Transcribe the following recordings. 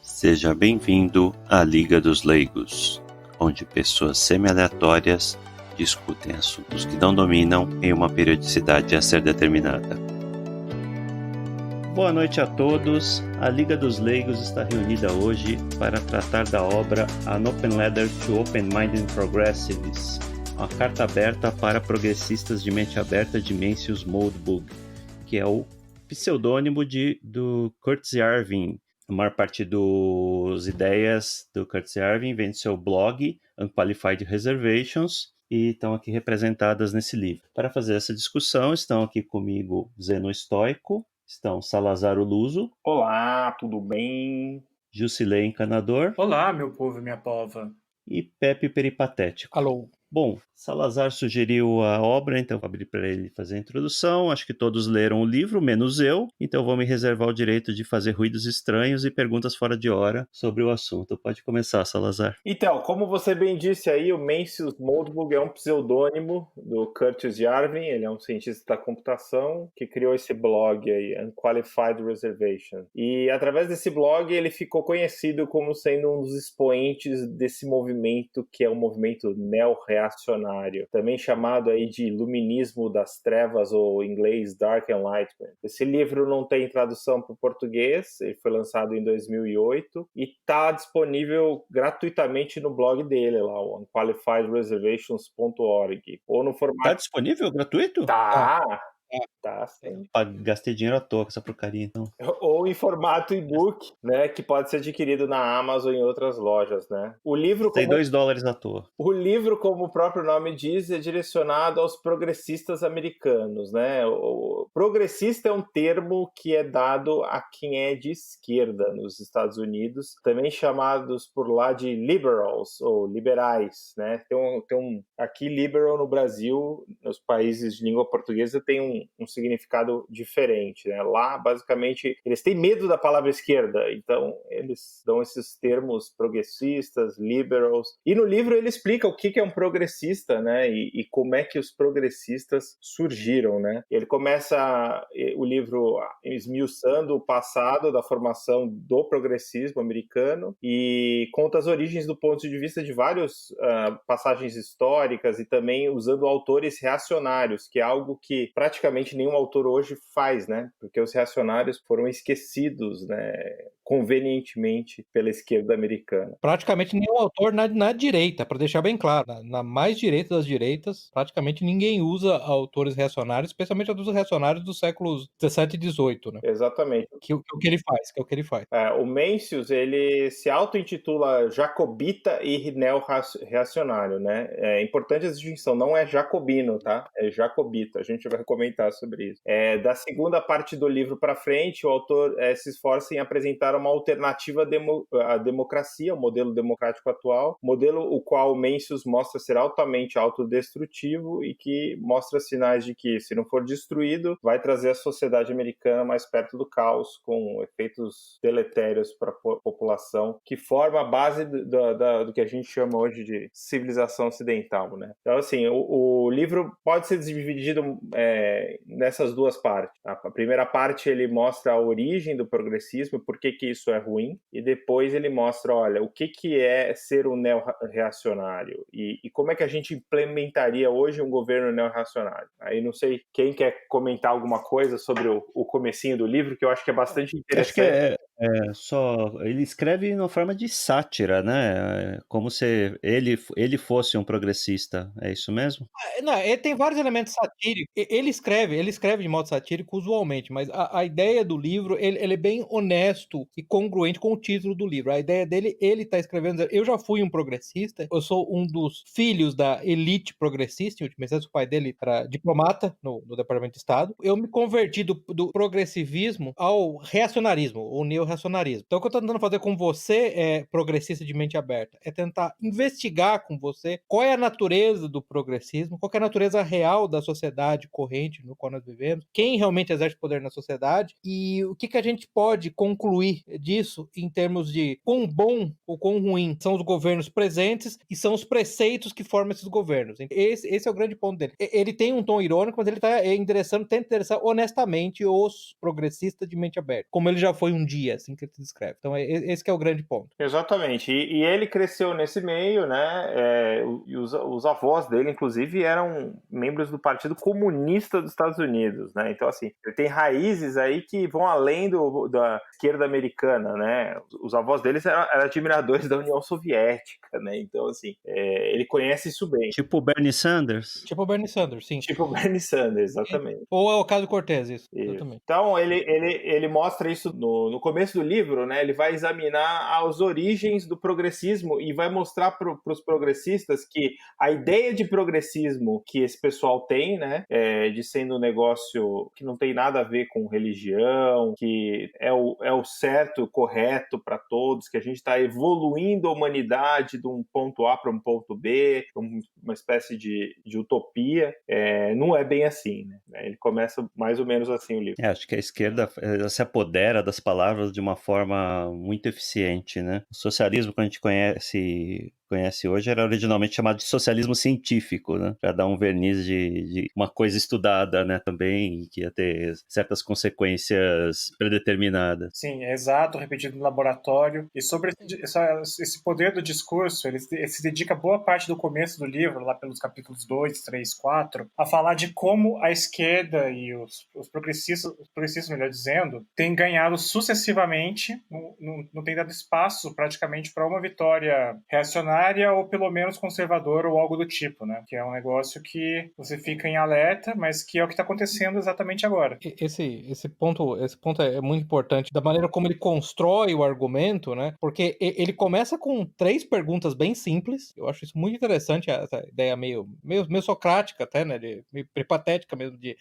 Seja bem-vindo à Liga dos Leigos, onde pessoas semi-aleatórias discutem assuntos que não dominam em uma periodicidade a ser determinada. Boa noite a todos. A Liga dos Leigos está reunida hoje para tratar da obra An Open Letter to Open-Minded Progressives, uma carta aberta para progressistas de mente aberta de Mencius Moldbug, que é o pseudônimo do Curtis Yarvin. A maior parte das ideias do Curtis Yarvin vem do seu blog, Unqualified Reservations, e estão aqui representadas nesse livro. Para fazer essa discussão, estão aqui comigo Zeno Estoico, estão Salazar Luso. Olá, tudo bem? Jusilei Encanador. Olá, meu povo e minha pova. E Pepe Peripatético. Alô. Bom, Salazar sugeriu a obra, então vou abrir para ele fazer a introdução. Acho que todos leram o livro, menos eu, então vou me reservar o direito de fazer ruídos estranhos e perguntas fora de hora sobre o assunto. Pode começar, Salazar. Então, como você bem disse aí, o Mencius Moldbug é um pseudônimo do Curtis Yarvin, ele é um cientista da computação que criou esse blog aí, Unqualified Reservation. E através desse blog ele ficou conhecido como sendo um dos expoentes desse movimento que é o movimento neo-reacionário, também chamado aí de Iluminismo das Trevas, ou em inglês Dark Enlightenment. Esse livro não tem tradução para o português, ele foi lançado em 2008 e está disponível gratuitamente no blog dele lá, o unqualifiedreservations.org, ou no formato... Tá disponível gratuito? Tá, sim. Gastei dinheiro à toa com essa porcaria, então. Ou em formato e-book, né, que pode ser adquirido na Amazon e em outras lojas, né? O livro, tem $2 à toa. O livro, como o próprio nome diz, é direcionado aos progressistas americanos, né? O progressista é um termo que é dado a quem é de esquerda nos Estados Unidos, também chamados por lá de liberals ou liberais, né? Aqui liberal no Brasil, nos países de língua portuguesa, tem um significado diferente, né? Lá, basicamente, eles têm medo da palavra esquerda, então eles dão esses termos progressistas, liberals, e no livro ele explica o que é um progressista, né? E como é que os progressistas surgiram, né? Ele começa o livro esmiuçando o passado da formação do progressismo americano e conta as origens do ponto de vista de várias passagens históricas e também usando autores reacionários, que é algo que praticamente nenhum autor hoje faz, né? Porque os reacionários foram esquecidos, né, convenientemente pela esquerda americana. Praticamente nenhum autor na direita, para deixar bem claro. Na mais direita das direitas, praticamente ninguém usa autores reacionários, especialmente autores reacionários dos séculos 17 e 18, né? Exatamente. Que é o que ele faz, O Mencius, ele se auto-intitula jacobita e neo-reacionário, né? É importante a distinção, não é jacobino, tá? É jacobita, a gente vai comentar sobre isso. Da segunda parte do livro para frente, o autor se esforça em apresentar uma alternativa à democracia, o modelo democrático atual, modelo o qual o Mencius mostra ser altamente autodestrutivo e que mostra sinais de que, se não for destruído, vai trazer a sociedade americana mais perto do caos, com efeitos deletérios para a população, que forma a base do que a gente chama hoje de civilização ocidental, né? Então, assim, o livro pode ser dividido nessas duas partes. A primeira parte ele mostra a origem do progressismo, por que isso é ruim, e depois ele mostra, olha, o que é ser um neo-reacionário e como é que a gente implementaria hoje um governo neo-reacionário. Aí não sei quem quer comentar alguma coisa sobre o comecinho do livro, que eu acho que é bastante interessante. Acho que ele escreve na forma de sátira, né? Como se ele fosse um progressista, é isso mesmo? Não, ele tem vários elementos satíricos. Ele escreve de modo satírico usualmente, mas a ideia do livro, ele é bem honesto e congruente com o título do livro. A ideia dele, ele tá escrevendo, eu já fui um progressista, eu sou um dos filhos da elite progressista, em última instância, o pai dele era diplomata no Departamento de Estado. Eu me converti do progressivismo ao reacionarismo, ou neo-reacionarismo. Então, o que eu tô tentando fazer com você, progressista de mente aberta, é tentar investigar com você qual é a natureza do progressismo, qual é a natureza real da sociedade corrente no qual nós vivemos, quem realmente exerce poder na sociedade e o que a gente pode concluir disso em termos de quão bom ou quão ruim são os governos presentes e são os preceitos que formam esses governos. Esse é o grande ponto dele. Ele tem um tom irônico, mas ele tenta endereçar honestamente os progressistas de mente aberta, como ele já foi um dia, assim que ele se descreve. Então, esse que é o grande ponto. Exatamente. E ele cresceu nesse meio, né? E os avós dele, inclusive, eram membros do Partido Comunista dos Estados Unidos, né? Então, assim, ele tem raízes aí que vão além da esquerda americana, né? Os avós deles eram admiradores da União Soviética, né? Então, assim, ele conhece isso bem. Tipo o Bernie Sanders? Tipo o Bernie Sanders, sim. Tipo o Bernie Sanders, exatamente. Ou é o caso Cortez, isso. Exatamente. Então, ele mostra isso no começo do livro, né? Ele vai examinar as origens do progressismo e vai mostrar para os progressistas que a ideia de progressismo que esse pessoal tem, né? De sendo um negócio que não tem nada a ver com religião, que é o certo, o correto para todos, que a gente está evoluindo a humanidade de um ponto A para um ponto B, uma espécie de utopia, não é bem assim, né? Ele começa mais ou menos assim o livro. Acho que a esquerda se apodera das palavras de uma forma muito eficiente, né? O socialismo que a gente conhece hoje era originalmente chamado de socialismo científico, né? Para dar um verniz de uma coisa estudada, né? Também, que ia ter certas consequências predeterminadas. Sim, é exato, repetido no laboratório. E sobre esse poder do discurso, ele se dedica boa parte do começo do livro, lá pelos capítulos 2, 3, 4, a falar de como a esquerda e os progressistas, melhor dizendo, têm ganhado sucessivamente, não tem dado espaço praticamente para uma vitória reacionária ou pelo menos conservadora ou algo do tipo, né? Que é um negócio que você fica em alerta, mas que é o que está acontecendo exatamente agora. Esse ponto é muito importante, da maneira como ele constrói o argumento, né? Porque ele começa com 3 perguntas bem simples. Eu acho isso muito interessante, essa ideia meio socrática até, né? Meio patética mesmo, de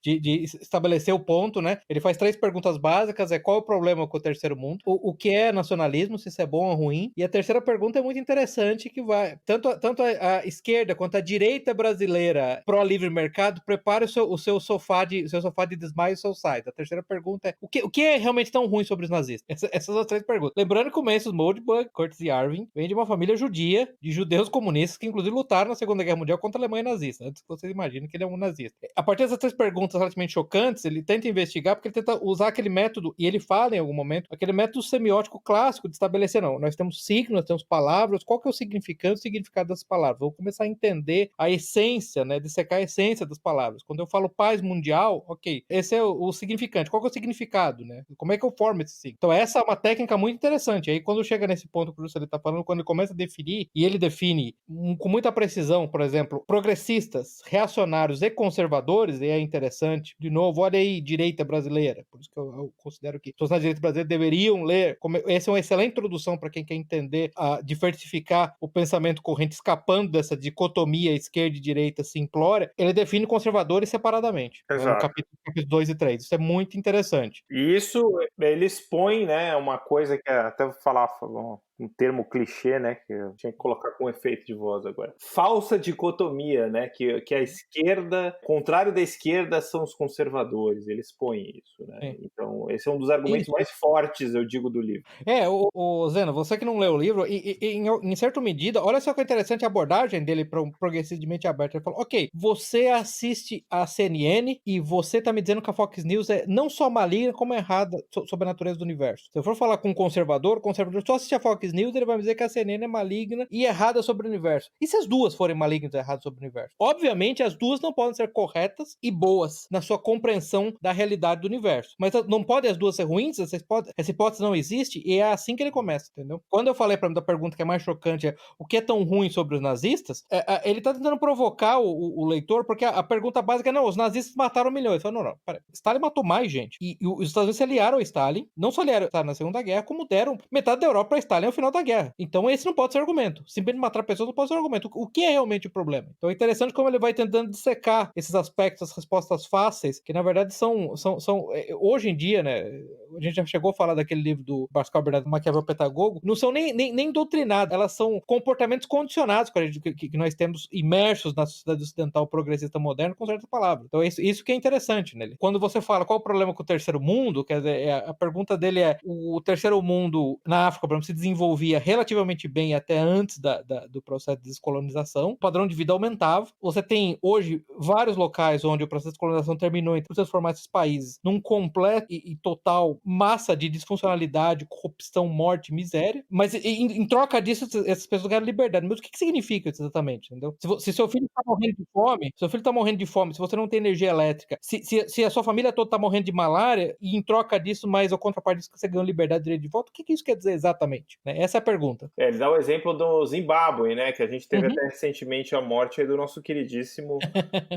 estabelecer o ponto, né? Ele faz 3 perguntas básicas, qual é o problema com o terceiro mundo? O que é nacionalismo, se isso é bom ou ruim? E a terceira pergunta é muito interessante, que vai... Tanto a esquerda quanto a direita brasileira pró-livre mercado, prepare o seu sofá de desmaio e seu site. A terceira pergunta é, o que é realmente tão ruim sobre os nazistas? Essas são as 3 perguntas. Lembrando que o Mencius Moldbug, Curtis e Arvin, vem de uma família judia, de judeus comunistas, que inclusive lutaram na Segunda Guerra Mundial contra a Alemanha nazista, antes que vocês imaginem que ele é um nazista. A partir dessas 3 perguntas relativamente chocantes, ele tenta investigar, porque ele tenta usar aquele método, e ele fala em algum momento, aquele método semiótico clássico de estabelecer, não, nós temos signos, nós temos palavras, qual que é o significado dessas palavras? Vamos começar a entender a essência, né, dissecar a essência das palavras. Quando eu falo paz mundial, ok, esse é o significante, qual que é o significado, né? Como é que eu formo esse signo? Então essa é uma técnica muito interessante. Aí quando chega nesse ponto que o Juscelino está falando, quando ele começa a definir, e ele define com muita precisão, por exemplo, progressistas, reacionários e conservadores, e é interessante, de novo, olha aí, direita brasileira, por isso que eu considero que todos na direita brasileira deveriam ler, essa é uma excelente introdução para quem quer entender, diversificar o pensamento corrente, escapando dessa dicotomia esquerda e direita simplória. Ele define conservadores separadamente. Exato. No capítulo 2 e 3. Isso é muito interessante. E isso, ele expõe, né, uma coisa que até vou falar um termo clichê, né, que eu tinha que colocar com efeito de voz agora. Falsa dicotomia, né, que a esquerda, contrário da esquerda, são os conservadores. Ele expõe isso, né. Sim. Então, esse é um dos argumentos mais fortes, eu digo, do livro. O Zeno, você que não leu o livro, em certa medida, olha só que interessante a abordagem dele para um progressista de mente aberta. Ele falou, ok, você assiste a CNN e você tá me dizendo que a Fox News é não só maligna, como errada sobre a natureza do universo. Se eu for falar com um conservador só assiste a Fox News, ele vai me dizer que a CNN é maligna e errada sobre o universo. E se as duas forem malignas e erradas sobre o universo? Obviamente, as duas não podem ser corretas e boas na sua compreensão da realidade do universo. Mas não podem as duas ser ruins? Essa hipótese não existe? E é assim que ele começa, entendeu? Quando eu falei da pergunta que é mais chocante, o que é tão ruim sobre os nazistas, ele tá tentando provocar o leitor, porque a pergunta básica é, não, os nazistas mataram milhões. Ele falou, não, peraí. Stalin matou mais gente. E os Estados Unidos se aliaram a Stalin, não só aliaram a Stalin na Segunda Guerra, como deram metade da Europa para Stalin ao final da guerra. Então esse não pode ser argumento. Simplesmente matar pessoas não pode ser argumento. O que é realmente o problema? Então é interessante como ele vai tentando dissecar esses aspectos, as respostas fáceis, que na verdade são hoje em dia, né, a gente já chegou a falar daquele livro do Pascal Bernardo, Maquiavel Petagogo, não são nem doutrinadas, elas são comportamentos condicionados que nós temos imersos na sociedade ocidental progressista moderna com certas palavras. Então isso que é interessante nele. Quando você fala qual o problema com o terceiro mundo, quer dizer, a pergunta dele é, o terceiro mundo na África, por exemplo, se desenvolvia relativamente bem até antes do processo de descolonização, o padrão de vida aumentava, você tem hoje vários locais onde o processo de descolonização terminou e transformar esses países num completo e total massa de disfuncionalidade, corrupção, morte, miséria, mas em troca disso, essas pessoas ganham liberdade. Mas o que significa isso exatamente, entendeu? Se seu filho tá morrendo de fome, se você não tem energia elétrica, se a sua família toda tá morrendo de malária, e em troca disso, mas ao contraparte disso que você ganhou liberdade e direito de voto, o que isso quer dizer exatamente? Né? Essa é a pergunta. Ele dá o exemplo do Zimbábue, né? Que a gente teve até recentemente a morte aí do nosso queridíssimo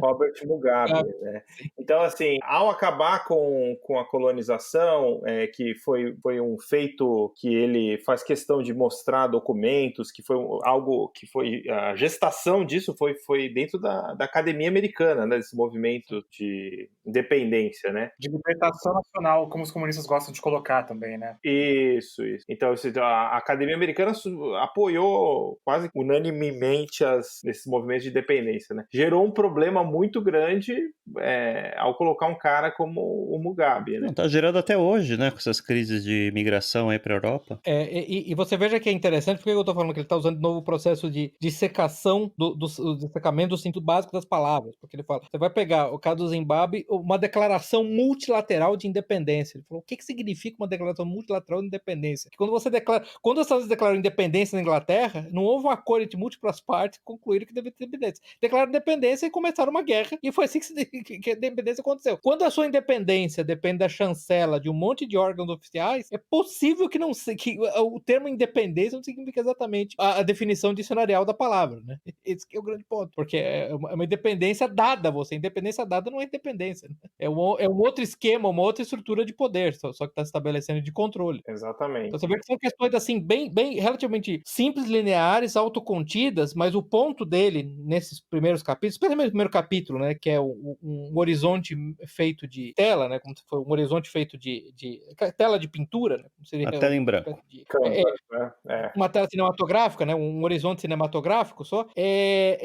Robert Mugabe, né? Então, assim, ao acabar com a colonização, que foi um feito que ele faz questão de mostrar documentos, que foi algo que foi... A gestação disso foi dentro da academia americana, né? Desse movimento de independência, né? De libertação nacional, como os comunistas gostam de colocar também, né? Isso. Então, a academia americana apoiou quase unanimemente esses movimentos de independência, né? Gerou um problema muito grande ao colocar um cara como o Mugabe, né? Tá gerando até hoje, né? Com essas crises de migração aí pra Europa. E você veja que é interessante, porque eu tô falando que ele tá usando de novo o processo de dissecação do dissecamento do sentido básico das palavras, porque ele fala, você vai pegar o caso do Zimbábue, uma declaração multilateral de independência. Ele falou, o que significa uma declaração multilateral de independência? Que quando os Estados Unidos declararam independência na Inglaterra, não houve um acordo entre múltiplas partes que concluíram que devia ter independência. Declararam independência e começaram uma guerra, e foi assim que a independência aconteceu. Quando a sua independência depende da chancela de um monte de órgãos oficiais, é possível que não que o termo independência não significa exatamente a definição dicionarial da palavra, né? Esse que é o grande ponto, porque é uma independência dada a você. Independência dada não é independência, né? É um outro esquema, uma outra estrutura de poder, só que está se estabelecendo de controle. Exatamente. Então você vê que são questões assim, bem relativamente simples, lineares, autocontidas, mas o ponto dele nesses primeiros capítulos, especialmente no primeiro capítulo, né, que é um horizonte feito de tela, né, como se fosse um horizonte feito de tela de pintura, né, como seria A tela em branco. Uma tela cinematográfica, né, um horizonte cinematográfico só,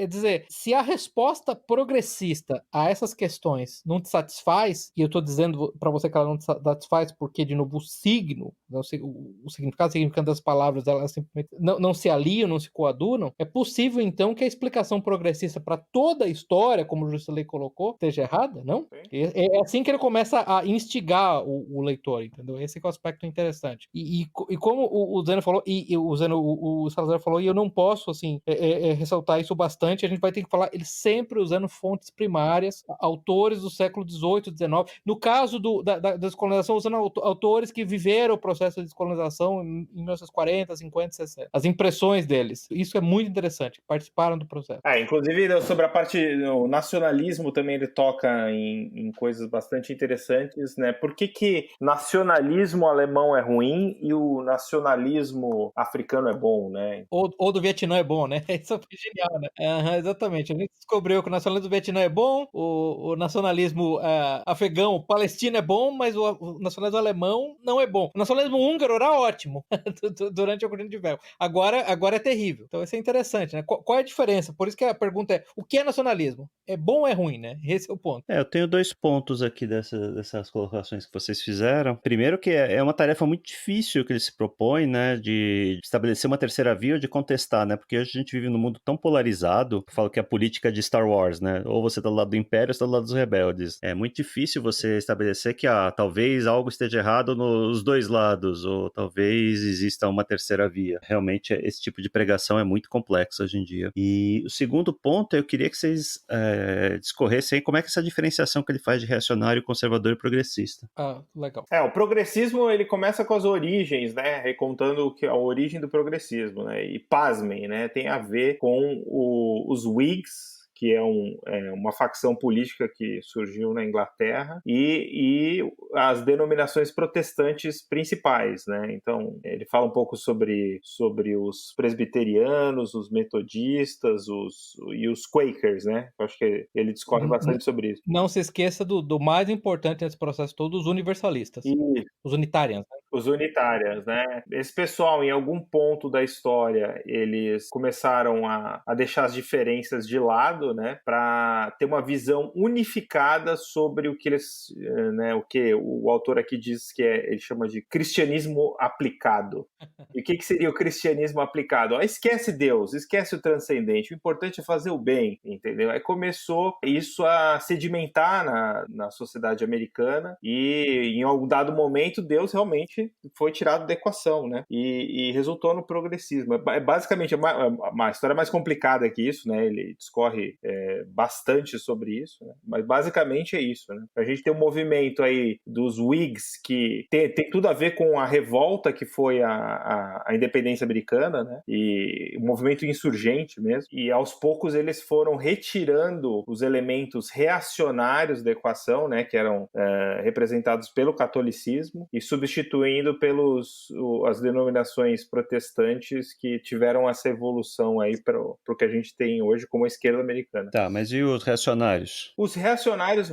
dizer, se a resposta progressista a essas questões não te satisfaz, e eu estou dizendo para você que ela não te satisfaz porque, de novo, o signo, o significado das palavras, elas simplesmente não se aliam, não se coadunam, é possível, então, que a explicação progressista para toda a história, como o Juscelino colocou, esteja errada, não? É assim que ele começa a instigar o leitor, entendeu? Esse é o aspecto interessante. E como o Zeno falou, o Salazar falou, e eu não posso, assim, ressaltar isso bastante, a gente vai ter que falar, ele sempre usando fontes primárias, autores do século XVIII, XIX, no caso da descolonização, usando autores que viveram o processo de descolonização em 1940, 50, 60. As impressões deles. Isso é muito interessante, participaram do processo. Inclusive, sobre a parte do nacionalismo também ele toca em coisas bastante interessantes, né? Por que nacionalismo alemão é ruim e o nacionalismo africano é bom, né? Ou do Vietnã é bom, né? Isso foi genial, né? Exatamente. A gente descobriu que o nacionalismo do Vietnã é bom, o nacionalismo afegão, palestino é bom, mas o nacionalismo alemão não é bom. O nacionalismo húngaro era ótimo durante a Cortina de Ferro. Agora é terrível. Então isso é interessante, né? Qual é a diferença? Por isso que a pergunta é, o que é nacionalismo? É bom ou é ruim, né? Esse é o ponto. Eu tenho 2 pontos aqui dessas colocações que vocês fizeram. Primeiro que é uma tarefa muito difícil que ele se propõe, né, de estabelecer uma terceira via ou de contestar, né, porque hoje a gente vive num mundo tão polarizado, eu falo que é a política de Star Wars, né, ou você tá do lado do Império ou você tá do lado dos rebeldes. É muito difícil você estabelecer que talvez algo esteja errado nos dois lados, ou talvez exista uma terceira via. Realmente, esse tipo de pregação é muito complexo hoje em dia. E o segundo ponto, eu queria que vocês discorressem como é que essa diferenciação que ele faz de reacionário, conservador e progressista. Legal. O progressismo, ele começa com as origens, né, recontando a origem do progressismo, né, e pasmem, né, tem a ver com os Whigs, que é uma facção política que surgiu na Inglaterra, e as denominações protestantes principais, né? Então, ele fala um pouco sobre os presbiterianos, os metodistas e os Quakers, né? Eu acho que ele discorre bastante sobre isso. Não se esqueça do mais importante nesse processo todo, os universalistas. Os unitários, né? Os unitários, né? Esse pessoal, em algum ponto da história, eles começaram a deixar as diferenças de lado, né? Para ter uma visão unificada sobre o que eles, né? O que o autor aqui diz que ele chama de cristianismo aplicado. E que seria o cristianismo aplicado? Esquece Deus, esquece o transcendente, o importante é fazer o bem, entendeu? Aí começou isso a sedimentar na sociedade americana e em algum dado momento Deus realmente foi tirado da equação, né? E resultou no progressismo. Basicamente, uma história mais complicada que isso, né? Ele discorre bastante sobre isso, né? Mas basicamente é isso, né? A gente tem um movimento aí dos Whigs que tem tudo a ver com a revolta que foi a independência americana, né? E um movimento insurgente mesmo. E aos poucos eles foram retirando os elementos reacionários da equação, né? Que eram representados pelo catolicismo e substituindo as denominações protestantes que tiveram essa evolução aí para o que a gente tem hoje como a esquerda americana. Tá, mas e os reacionários? Os reacionários,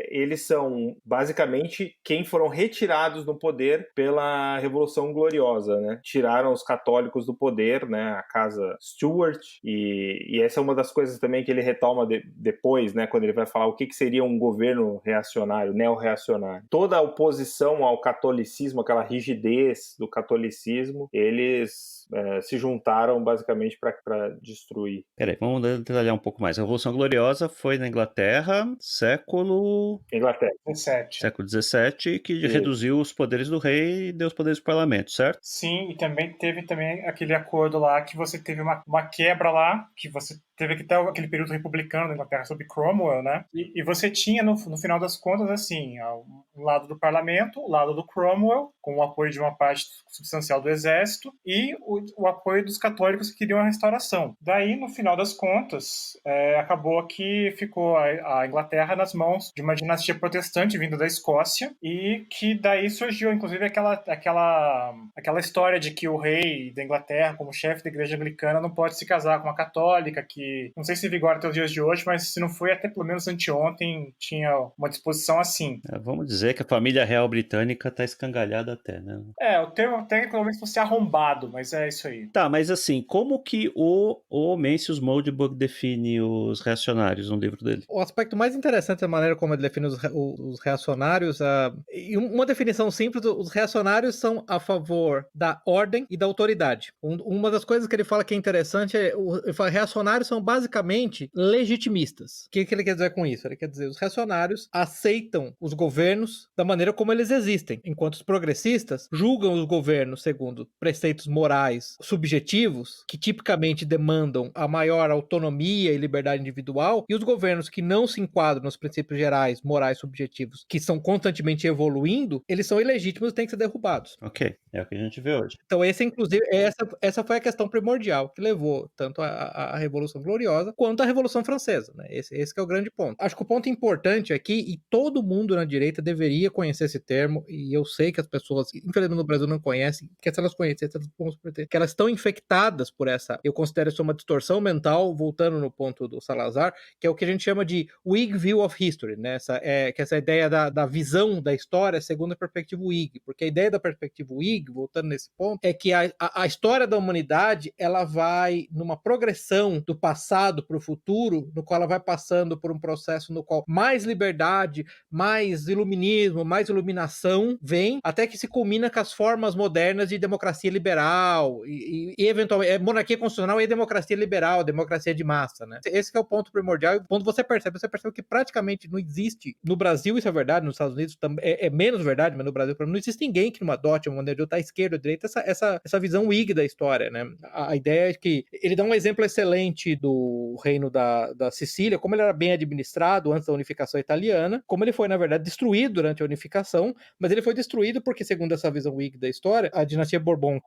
eles são basicamente quem foram retirados do poder pela Revolução Gloriosa, né? Tiraram os católicos do poder, né? A casa Stuart, e essa é uma das coisas também que ele retoma depois, né? Quando ele vai falar o que seria um governo reacionário, neo-reacionário. Toda a oposição ao catolicismo, aquela rigidez do catolicismo, eles se juntaram basicamente para destruir. Peraí, vamos detalhar um pouco mais. A Revolução Gloriosa foi na Inglaterra, século XVII, que reduziu os poderes do rei e deu os poderes do parlamento, certo? Sim, e também teve aquele acordo lá que você teve uma quebra lá, que você teve que ter aquele período republicano na Inglaterra sob Cromwell, né? E você tinha, no final das contas, assim, um lado do parlamento, o lado do Cromwell, com o apoio de uma parte substancial do exército, e o apoio dos católicos que queriam a restauração. Daí, no final das contas, acabou que ficou a Inglaterra nas mãos de uma dinastia protestante vinda da Escócia, e que daí surgiu, inclusive, aquela história de que o rei da Inglaterra, como chefe da igreja anglicana, não pode se casar com uma católica, que não sei se vigora até os dias de hoje, mas se não foi até pelo menos anteontem, tinha uma disposição assim. Vamos dizer que a família real britânica tá escangalhada até, né? O termo técnico talvez fosse arrombado, mas é isso aí. Tá, mas assim, como que o Mencius Moldbug define os reacionários no livro dele? O aspecto mais interessante é a maneira como ele define os reacionários. E uma definição simples: os reacionários são a favor da ordem e da autoridade. Uma das coisas que ele fala que é interessante ele fala, reacionários são basicamente legitimistas. O que ele quer dizer com isso? Ele quer dizer os reacionários aceitam os governos da maneira como eles existem, enquanto os progressistas julgam os governos segundo preceitos morais subjetivos, que tipicamente demandam a maior autonomia e liberdade individual, e os governos que não se enquadram nos princípios gerais, morais subjetivos, que são constantemente evoluindo, eles são ilegítimos e têm que ser derrubados. Ok, é o que a gente vê hoje. Então essa foi a questão primordial que levou tanto a Revolução Gloriosa quanto a Revolução Francesa, né? Esse que é o grande ponto. Acho que o ponto importante aqui, e todo mundo na direita deveria conhecer esse termo, e eu sei que as pessoas, infelizmente no Brasil, não conhecem, que se elas conhecessem, que elas estão infectadas por essa, eu considero isso uma distorção mental, voltando no ponto do Salazar, que é o que a gente chama de Whig View of History, né? Essa ideia da visão da história segundo a perspectiva Whig, porque a ideia da perspectiva Whig, voltando nesse ponto, é que a história da humanidade, ela vai numa progressão do passado para o futuro, no qual ela vai passando por um processo no qual mais liberdade, mais iluminismo, mais iluminação vem, até que se culmina com as formas modernas de democracia liberal e eventualmente monarquia constitucional e democracia liberal, democracia de massa, né? Esse que é o ponto primordial. Quando você percebe que praticamente não existe, no Brasil isso é verdade, nos Estados Unidos é menos verdade, mas no Brasil não existe ninguém que não adote uma maneira de outra, esquerda ou direita, essa visão Whig da história, né? A ideia é que ele dá um exemplo excelente do reino da Sicília, como ele era bem administrado antes da unificação italiana, como ele foi, na verdade, destruído durante a unificação, mas ele foi destruído porque, segundo essa visão Whig da história, a dinastia Bourbon,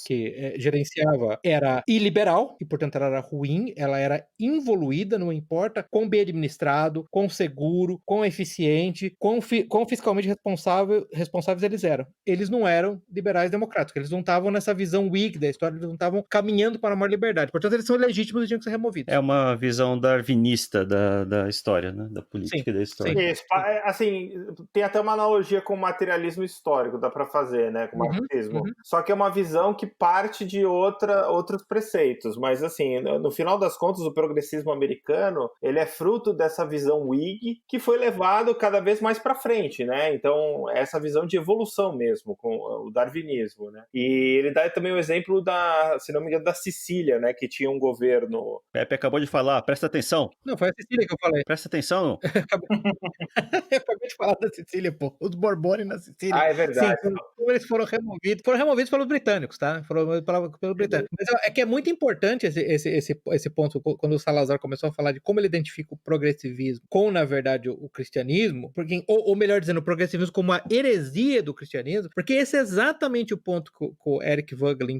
que gerenciava, era iliberal, e portanto ela era ruim, ela era involuída, não importa quão bem administrado, quão seguro, quão eficiente, quão fiscalmente responsáveis eles eram. Eles não eram liberais democráticos, eles não estavam nessa visão Whig da história, eles não estavam caminhando para a maior liberdade, portanto eles são ilegítimos e tinham que ser removidos. É uma visão darwinista da história, né? Da política e da história. Isso, assim, tem até uma analogia com o materialismo histórico, dá para fazer, né, com o marxismo. Só que é uma visão visão que parte de outros preceitos, mas assim, no final das contas, o progressismo americano, ele é fruto dessa visão Whig que foi levado cada vez mais para frente, né? Então, essa visão de evolução mesmo, com o darwinismo, né? E ele dá também o exemplo se não me engano, da Sicília, né? Que tinha um governo... Pepe acabou de falar, presta atenção. Não, foi a Sicília que eu falei. Presta atenção. Eu acabei de falar da Sicília, pô. Os Borbônios na Sicília. Ah, é verdade. Sim, como eles foram removidos pelos britânicos, tá? Foram removidos pelos britânicos. Mas é que é muito importante esse ponto, quando o Salazar começou a falar de como ele identifica o progressivismo com, na verdade, o cristianismo, porque, ou melhor dizendo, o progressivismo como a heresia do cristianismo, porque esse é exatamente o ponto que o Eric Voegelin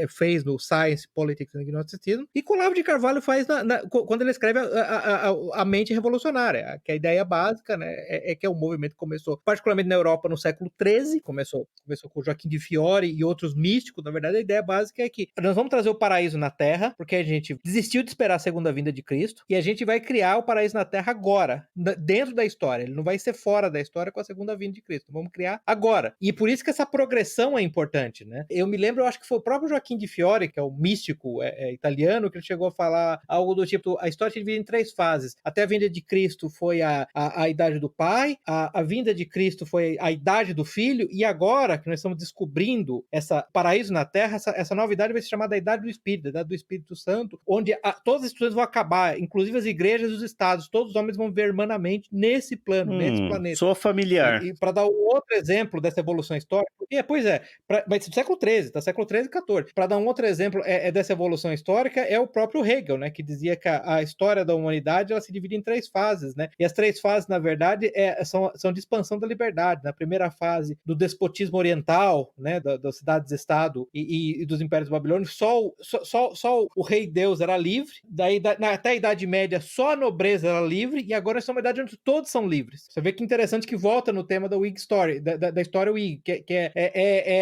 fez no Science, Politics and Gnosticism, e que o Olavo de Carvalho faz quando ele escreve a mente revolucionária, que a ideia básica, né, é que o movimento começou, particularmente na Europa, no século XIII, começou com Joaquim de Fiore e outros místicos. Na verdade, a ideia básica é que nós vamos trazer o paraíso na Terra, porque a gente desistiu de esperar a segunda vinda de Cristo, e a gente vai criar o paraíso na Terra agora, dentro da história. Ele não vai ser fora da história com a segunda vinda de Cristo. Vamos criar agora. E por isso que essa progressão é importante, né? Eu me lembro, eu acho que foi o próprio Joaquim de Fiore, que é o místico italiano, que ele chegou a falar algo do tipo, a história se divide em 3 fases. Até a vinda de Cristo foi a idade do pai, a vinda de Cristo foi a idade do filho, e agora que nós estamos descobrindo essa paraíso na Terra, essa nova idade vai se chamar da idade do Espírito, da idade do Espírito Santo, onde todas as instituições vão acabar, inclusive as igrejas e os estados, todos os homens vão viver hermanamente nesse plano, nesse planeta. Sou familiar. E para dar um outro exemplo dessa evolução histórica, mas do século XIII, tá? Século XIII e XIV. Para dar um outro exemplo dessa evolução histórica, é o próprio Hegel, né, que dizia que a história da humanidade ela se divide em 3 fases, né? E as 3 fases, na verdade, são de expansão da liberdade. Na primeira fase do despotismo oriental, né, das cidades-estado e dos impérios babilônicos, só o rei Deus era livre. Daí, até a Idade Média, só a nobreza era livre, e agora é uma idade onde todos são livres. Você vê que interessante que volta no tema da Whig Story, da história Whig, que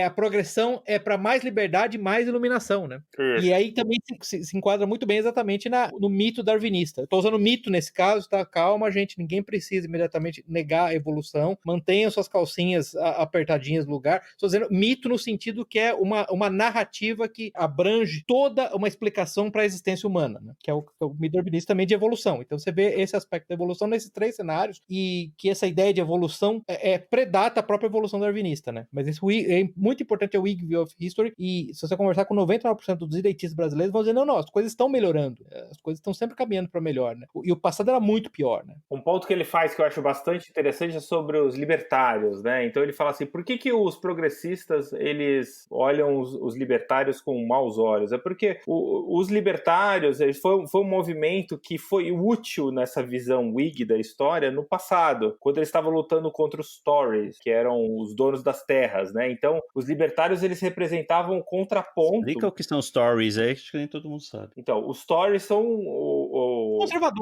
a progressão para mais liberdade e mais iluminação, né? E aí também se enquadra muito bem exatamente no mito darwinista. Estou usando mito nesse caso, tá? Calma, gente, ninguém precisa imediatamente negar a evolução, mantenham suas calcinhas apertadinhas no lugar. Estou dizendo mito no sentido que é uma narrativa que abrange toda uma explicação para a existência humana, né? Que é o mito darwinista também de evolução. Então você vê esse aspecto da evolução nesses 3 cenários, e que essa ideia de evolução predata a própria evolução darwinista, né? Mas isso é muito importante, é o Whig View of History, e se você conversar com 99% dos direitistas brasileiros, vão dizer, não, as coisas estão melhorando, as coisas estão sempre caminhando para melhor, né? E o passado era muito pior, né? Um ponto que ele faz que eu acho bastante interessante é sobre os libertários, né? Então ele fala assim, por que os progressistas, eles olham os libertários com maus olhos? É porque os libertários, foi um movimento que foi útil nessa visão Whig da história no passado, quando eles estavam lutando contra os Tories, que eram os donos das terras, né? Então, os libertários, eles representavam um contraponto. Explica o que são os Tories aí, acho que nem todo mundo sabe. Então, os Tories são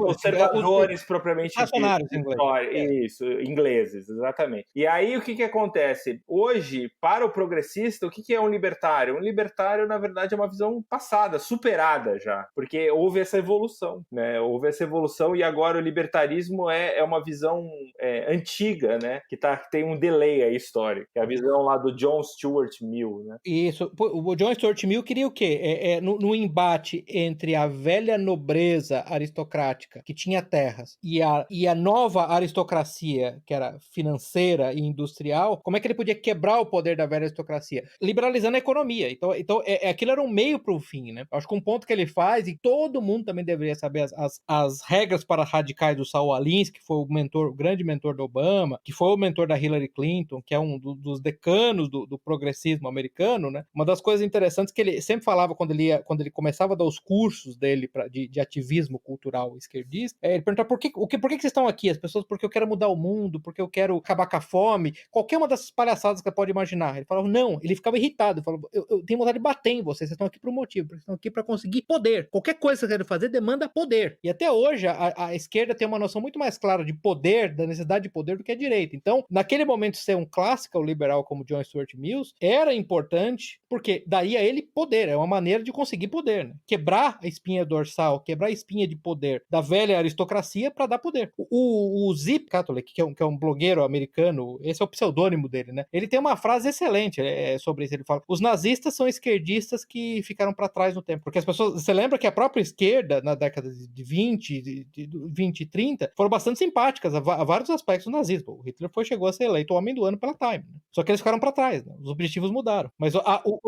conservadores propriamente ditos. Ingleses, exatamente. E aí, o que acontece? Hoje, para o progressista, o que é um libertário? Um libertário, na verdade, é uma visão passada, superada já, porque houve essa evolução, né? Houve essa evolução e agora o libertarismo é uma visão antiga, né? Que tem um delay aí histórico, que é a visão lá do John Stuart Mill, né? Isso. O John Stuart Mill queria o quê? No embate entre a velha nobreza aristocrática, que tinha terras, e a nova aristocracia, que era financeira e industrial, como é que ele podia quebrar o poder da velha aristocracia? Liberalizando a economia. Então aquilo era um meio para o fim, né? Acho que um ponto que ele faz, e todo mundo também deveria saber as regras para radicais do Saul Alinsky, que foi o grande mentor do Obama, que foi o mentor da Hillary Clinton, que é um dos decanos do progressismo americano, né? Uma das coisas interessantes que ele sempre falava quando ele começava a dar os cursos dele de ativismo cultural esquerdista, ele perguntava por que vocês estão aqui? As pessoas, porque eu quero mudar o mundo, porque eu quero acabar com a fome, qualquer uma dessas palhaçadas que você pode imaginar. Ele falava, não, ele ficava irritado, ele falava, eu tenho vontade de bater em vocês estão aqui por um motivo, porque vocês estão aqui para conseguir poder. Qualquer coisa que vocês querem fazer demanda poder. E até hoje a esquerda tem uma noção muito mais clara de poder, da necessidade de poder, do que a direita. Então, naquele momento, ser um clássico liberal como John Stuart Mill era importante, porque daí a ele poder, é uma maneira de conseguir poder, né? Quebrar a espinha dorsal, quebrar a espinha de poder poder da velha aristocracia para dar poder. O Zip Catholic, que é um blogueiro americano, esse é o pseudônimo dele, né? Ele tem uma frase excelente sobre isso. Ele fala: os nazistas são esquerdistas que ficaram para trás no tempo. Porque as pessoas... Você lembra que a própria esquerda, na década de 20 e 30, foram bastante simpáticas a vários aspectos do nazismo. O Hitler chegou a ser eleito o homem do ano pela Time, né? Só que eles ficaram para trás, né? Os objetivos mudaram. Mas,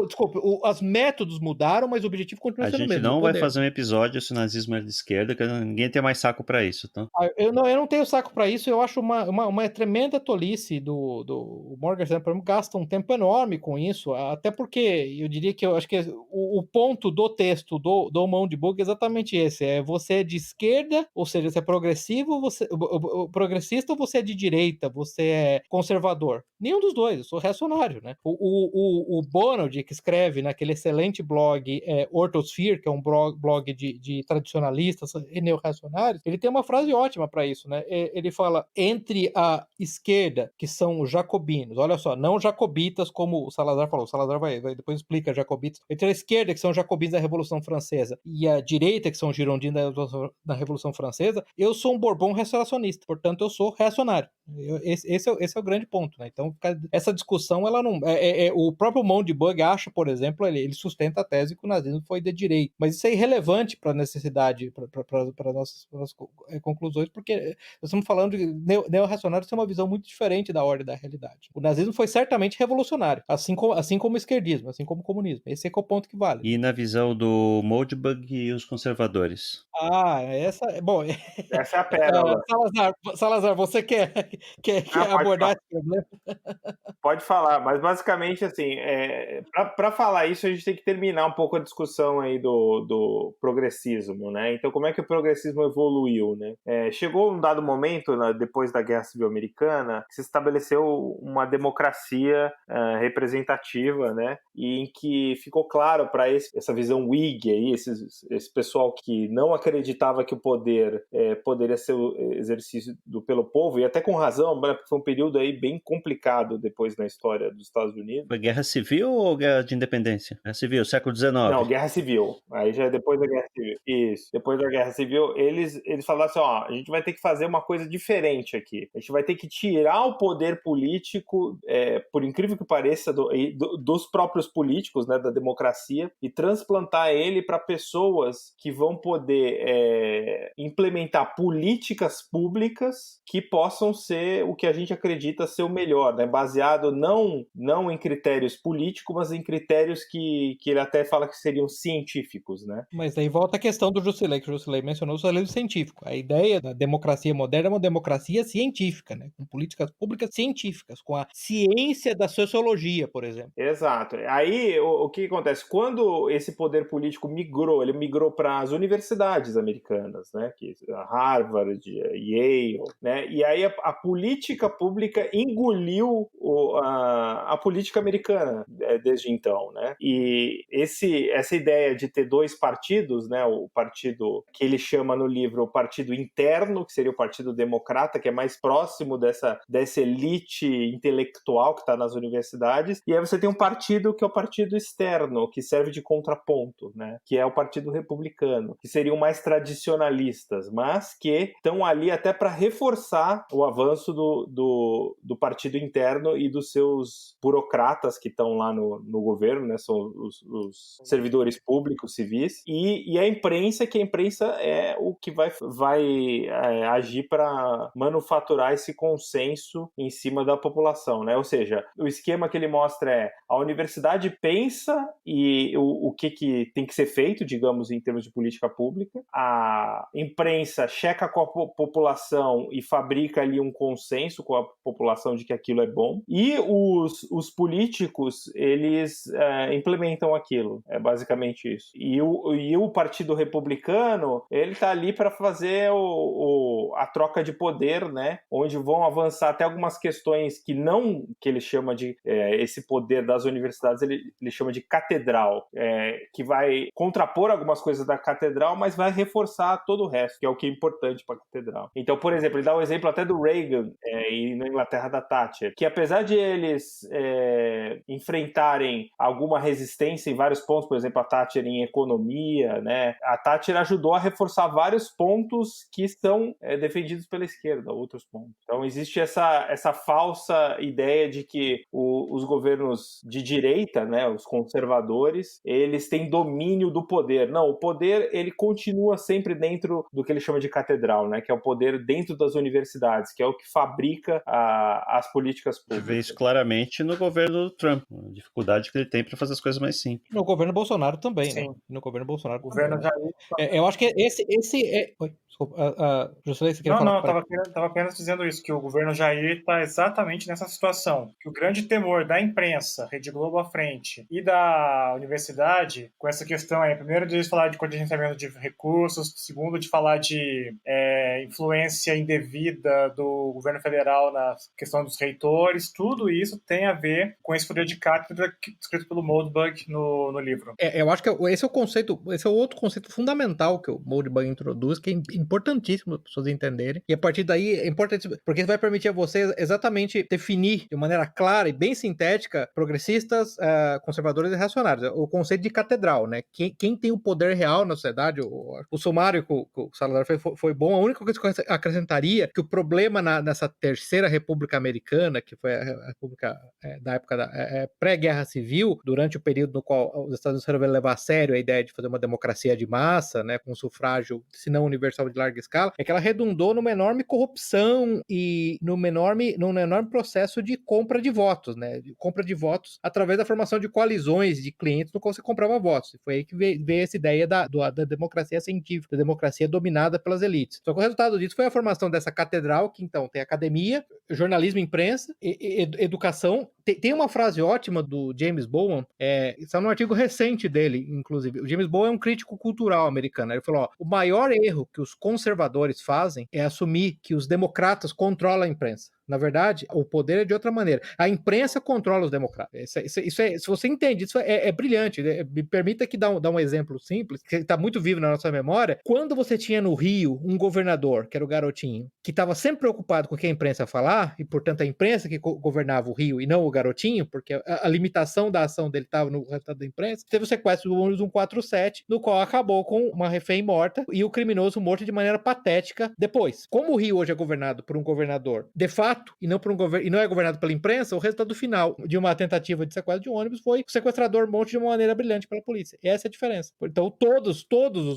desculpa, os métodos mudaram, mas o objetivo continua sendo o mesmo. A gente não vai fazer um episódio se o nazismo é de esquerda, que ninguém tem mais saco para isso, tá? Eu não tenho saco para isso. Eu acho uma tremenda tolice do Morgenstern. Por exemplo, gasta um tempo enorme com isso, até porque eu diria que eu acho que o ponto do texto do Mão de Bug é exatamente esse: você é de esquerda, ou seja, você é progressivo, progressista, ou você é de direita, você é conservador? Nenhum dos dois, eu sou reacionário, né? O Bonald, que escreve naquele excelente blog Orthosphere, que é um blog de tradicionalistas e neo-reacionários, ele tem uma frase ótima para isso, né? Ele fala: entre a esquerda, que são os jacobinos, olha só, não jacobitas como o Salazar falou, o Salazar vai depois explica jacobitas, entre a esquerda, que são jacobinos da Revolução Francesa, e a direita, que são girondinos da Revolução Francesa, eu sou um Bourbon restauracionista, portanto eu sou reacionário. Esse é o grande ponto, né? Então essa discussão, ela não... o próprio Mão de Bug acha, por exemplo, ele sustenta a tese que o nazismo foi de direita, mas isso é irrelevante para a necessidade, para nossas conclusões, porque nós estamos falando de neo-reacionários ter uma visão muito diferente da ordem da realidade. O nazismo foi certamente revolucionário, assim como o esquerdismo, assim como o comunismo. Esse é o ponto que vale. E na visão do Moldbug e os conservadores? Essa é a pérola. Salazar, você quer abordar esse problema? Pode falar, mas basicamente, assim, para falar isso, a gente tem que terminar um pouco a discussão aí do progressismo, né? Então, como é que o progressismo evoluiu, né? Chegou um dado momento, depois da Guerra Civil Americana, que se estabeleceu uma democracia representativa, né? E em que ficou claro para essa visão Whig aí, esse pessoal que não acreditava que o poder poderia ser exercido pelo povo, e até com razão, né? Porque foi um período aí bem complicado depois na história dos Estados Unidos. Foi guerra civil ou guerra de independência? Guerra civil, século XIX. Não, guerra civil. Aí já é depois da guerra civil. Isso. Depois da guerra civil, eles falaram assim, a gente vai ter que fazer uma coisa diferente aqui. A gente vai ter que tirar o poder político, por incrível que pareça, dos próprios políticos, né, da democracia, e transplantar ele para pessoas que vão poder implementar políticas públicas que possam ser o que a gente acredita ser o melhor, né? Baseado não em critérios políticos, mas em critérios que ele até fala que seriam científicos, né? Mas aí volta a questão do Jusilei, que o Jusilei mencionou, o socialismo científico. A ideia da democracia moderna é uma democracia científica, né? Com políticas públicas científicas, com a ciência da sociologia, por exemplo. Exato. Aí, o que acontece? Quando esse poder político ele migrou para as universidades americanas, né? Que a Harvard, a Yale, né? E aí a política pública engoliu a política americana desde então, né? E essa ideia de ter dois partidos, né? O partido que ele chama no livro o partido interno, que seria o Partido Democrata, que é mais próximo dessa elite intelectual que está nas universidades, e aí você tem um partido que é o partido externo, que serve de contraponto, né? Que é o Partido Republicano, que seriam mais tradicionalistas, mas que estão ali até para reforçar o avanço do partido interno e dos seus burocratas que estão lá no governo, né? São os servidores públicos, civis, e a imprensa, que a imprensa é o que vai agir para manufaturar esse consenso em cima da população, né? Ou seja, o esquema que ele mostra é a universidade pensa e o que tem que ser feito, digamos, em termos de política pública, a imprensa checa com a população e fabrica ali um consenso com a população de que aquilo é bom, e os políticos, eles implementam aquilo, é basicamente isso. E o Partido Republicano, ele tá ali para fazer a troca de poder, né? Onde vão avançar até algumas questões que ele chama de esse poder das universidades Estados ele chama de catedral, que vai contrapor algumas coisas da catedral, mas vai reforçar todo o resto, que é o que é importante para a catedral. Então, por exemplo, ele dá um exemplo até do Reagan e na Inglaterra da Thatcher, que apesar de eles enfrentarem alguma resistência em vários pontos, por exemplo, a Thatcher em economia, né, a Thatcher ajudou a reforçar vários pontos que são defendidos pela esquerda, outros pontos. Então, existe essa falsa ideia de que os governos de direita, né, os conservadores, eles têm domínio do poder. Não, o poder, ele continua sempre dentro do que ele chama de catedral, né, que é o poder dentro das universidades, que é o que fabrica as políticas públicas. A gente vê isso claramente no governo do Trump, a dificuldade que ele tem para fazer as coisas mais simples. No governo Bolsonaro também, Sim. né? No governo Bolsonaro O governo Jair... eu acho que esse é... Oi, desculpa. Juscelino, você queria falar? Não, estava apenas dizendo isso, que o governo Jair está exatamente nessa situação. Que o grande temor da imprensa, Rede Globo à frente, e da universidade, com essa questão aí, primeiro de falar de contingenciamento de recursos, segundo de falar de influência indevida do governo federal na questão dos reitores, tudo isso tem a ver com esse poder de cátedra escrito pelo Moldbug no livro. Eu acho que esse é o conceito, esse é o outro conceito fundamental que o Moldbug introduz, que é importantíssimo as pessoas entenderem, e a partir daí é importante, porque isso vai permitir a você exatamente definir de maneira clara e bem sintética progressistas, conservadores e reacionários. O conceito de catedral, né? Quem tem o poder real na sociedade, o sumário que o Salazar fez foi bom. A única coisa que eu acrescentaria que o problema nessa terceira república americana, que foi a república da época da pré-guerra civil, durante o período no qual os Estados Unidos resolveram levar a sério a ideia de fazer uma democracia de massa, né, com sufrágio, se não universal, de larga escala, é que ela redundou numa enorme corrupção e num enorme processo de compra de votos, né, de compra de votos através da formação de coalizões de clientes no qual você comprava votos. E foi aí que veio essa ideia da democracia científica, da democracia dominada pelas elites. Só que o resultado disso foi a formação dessa catedral, que então tem academia, jornalismo, imprensa, educação. Tem uma frase ótima do James Bowen, está num artigo recente dele, inclusive. O James Bowen é um crítico cultural americano. Ele falou: o maior erro que os conservadores fazem é assumir que os democratas controlam a imprensa. Na verdade, o poder é de outra maneira. A imprensa controla os democratas. Se você entende, isso é brilhante. Me permita que dar um exemplo simples, que está muito vivo na nossa memória. Quando você tinha no Rio um governador, que era o Garotinho, que estava sempre preocupado com o que a imprensa ia falar, e portanto a imprensa que governava o Rio e não o Garotinho, porque a limitação da ação dele estava no resultado da imprensa, teve o sequestro do ônibus 147, no qual acabou com uma refém morta e o criminoso morto de maneira patética depois. Como o Rio hoje é governado por um governador de fato, e não é governado pela imprensa, o resultado final de uma tentativa de sequestro de um ônibus foi o sequestrador morto de uma maneira brilhante pela polícia. Essa é a diferença. Então, todos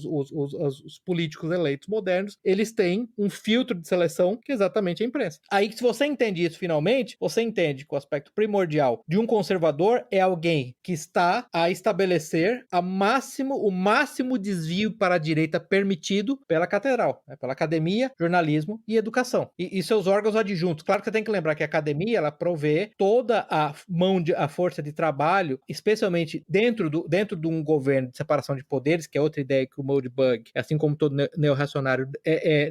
os políticos eleitos modernos, eles têm um filtro de seleção que é exatamente a imprensa. Aí, se você entende isso finalmente, você entende que o aspecto primordial de um conservador é alguém que está a estabelecer o máximo desvio para a direita permitido pela catedral, né? Pela academia, jornalismo e educação. E seus órgãos adjuntos. Claro que você tem que lembrar que a academia, ela provê toda a força de trabalho, especialmente dentro de um governo de separação de poderes, que é outra ideia que o Moldbug, assim como todo neo-reacionário,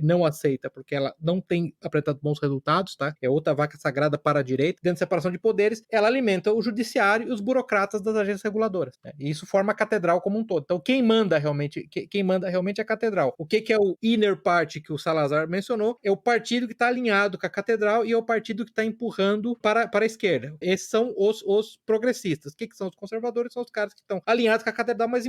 não aceita, porque ela não tem apresentado bons resultados, tá? É outra vaca sagrada para a direita. Dentro da separação de poderes, ela alimenta o judiciário e os burocratas das agências reguladoras, né? E isso forma a catedral como um todo. Então, quem manda realmente é a catedral. O que é o inner party que o Salazar mencionou? É o partido que está alinhado com a catedral e é o partido que está empurrando para a esquerda. Esses são os progressistas. O que são os conservadores? São os caras que estão alinhados com a catedral, mas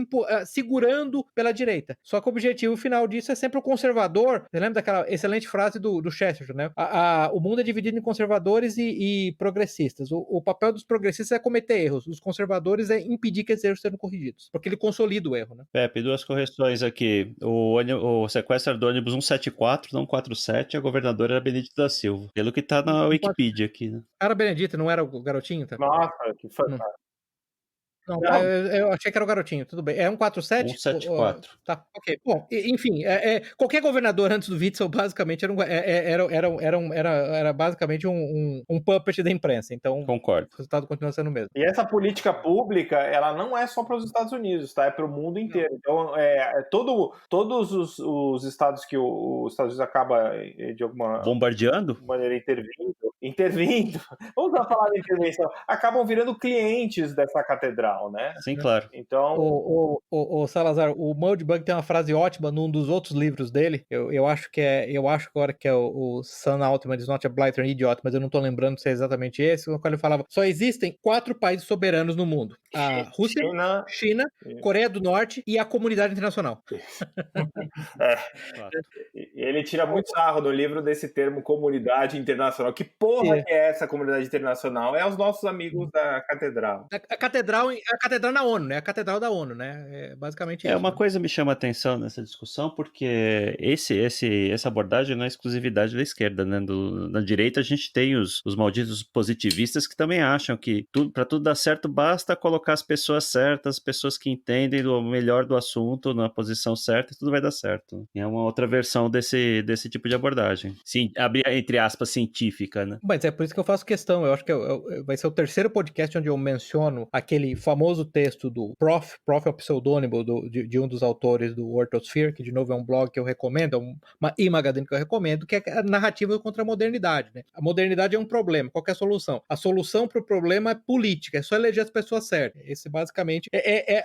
segurando pela direita. Só que o objetivo final disso é sempre o conservador. Você lembra daquela excelente frase do Chesterton, né? O mundo é dividido em conservadores e progressistas. O papel dos progressistas é cometer erros. Os conservadores é impedir que esses erros sejam corrigidos. Porque ele consolida o erro, né? Pepe, duas correções aqui. O sequestro do ônibus 174, não 47, a governadora era Benedita da Silva. Pelo que tá na Wikipedia aqui, né? Era Benedita, não era o Garotinho? Tá? Nossa, que fantástico. Não, eu achei que era o Garotinho, tudo bem. É 147? 174. Tá, ok. Bom, enfim, qualquer governador antes do Witzel basicamente era basicamente um puppet da imprensa. Então, concordo. O resultado continua sendo o mesmo. E essa política pública, ela não é só para os Estados Unidos, tá? É para o mundo inteiro. Então, todos os estados que os Estados Unidos acaba de alguma bombardeando, maneira intervindo, intervindo, vamos usar a palavra intervenção, acabam virando clientes dessa catedral, né? Sim, claro. Então, O Salazar, o Moldbug tem uma frase ótima num dos outros livros dele. Eu acho agora que é o Son Altman is not a blighter idiot, mas eu não tô lembrando se é exatamente esse, no qual ele falava: só existem 4 países soberanos no mundo: a Rússia, China, Coreia do Norte e a comunidade internacional. Ele tira muito sarro no livro desse termo comunidade internacional. Que porra que é essa comunidade internacional? É os nossos amigos da catedral. A catedral na ONU, né? A catedral da ONU, né? É basicamente isso. Uma né? coisa me chama a atenção nessa discussão, porque essa abordagem não é exclusividade da esquerda, né? Na direita a gente tem os malditos positivistas que também acham que para tudo dar certo basta colocar as pessoas certas, as pessoas que entendem o melhor do assunto na posição certa e tudo vai dar certo. E é uma outra versão desse tipo de abordagem. Sim, abrir entre aspas científica, né? Mas é por isso que eu faço questão. Eu acho que vai ser o terceiro podcast onde eu menciono aquele famoso texto do Prof é o pseudônimo de um dos autores do Orthosphere, que de novo é um blog que eu recomendo, uma e-magazine que eu recomendo, que é a narrativa contra a modernidade. Né? A modernidade é um problema. Qual que é a solução? A solução para o problema é política, é só eleger as pessoas certas. Esse basicamente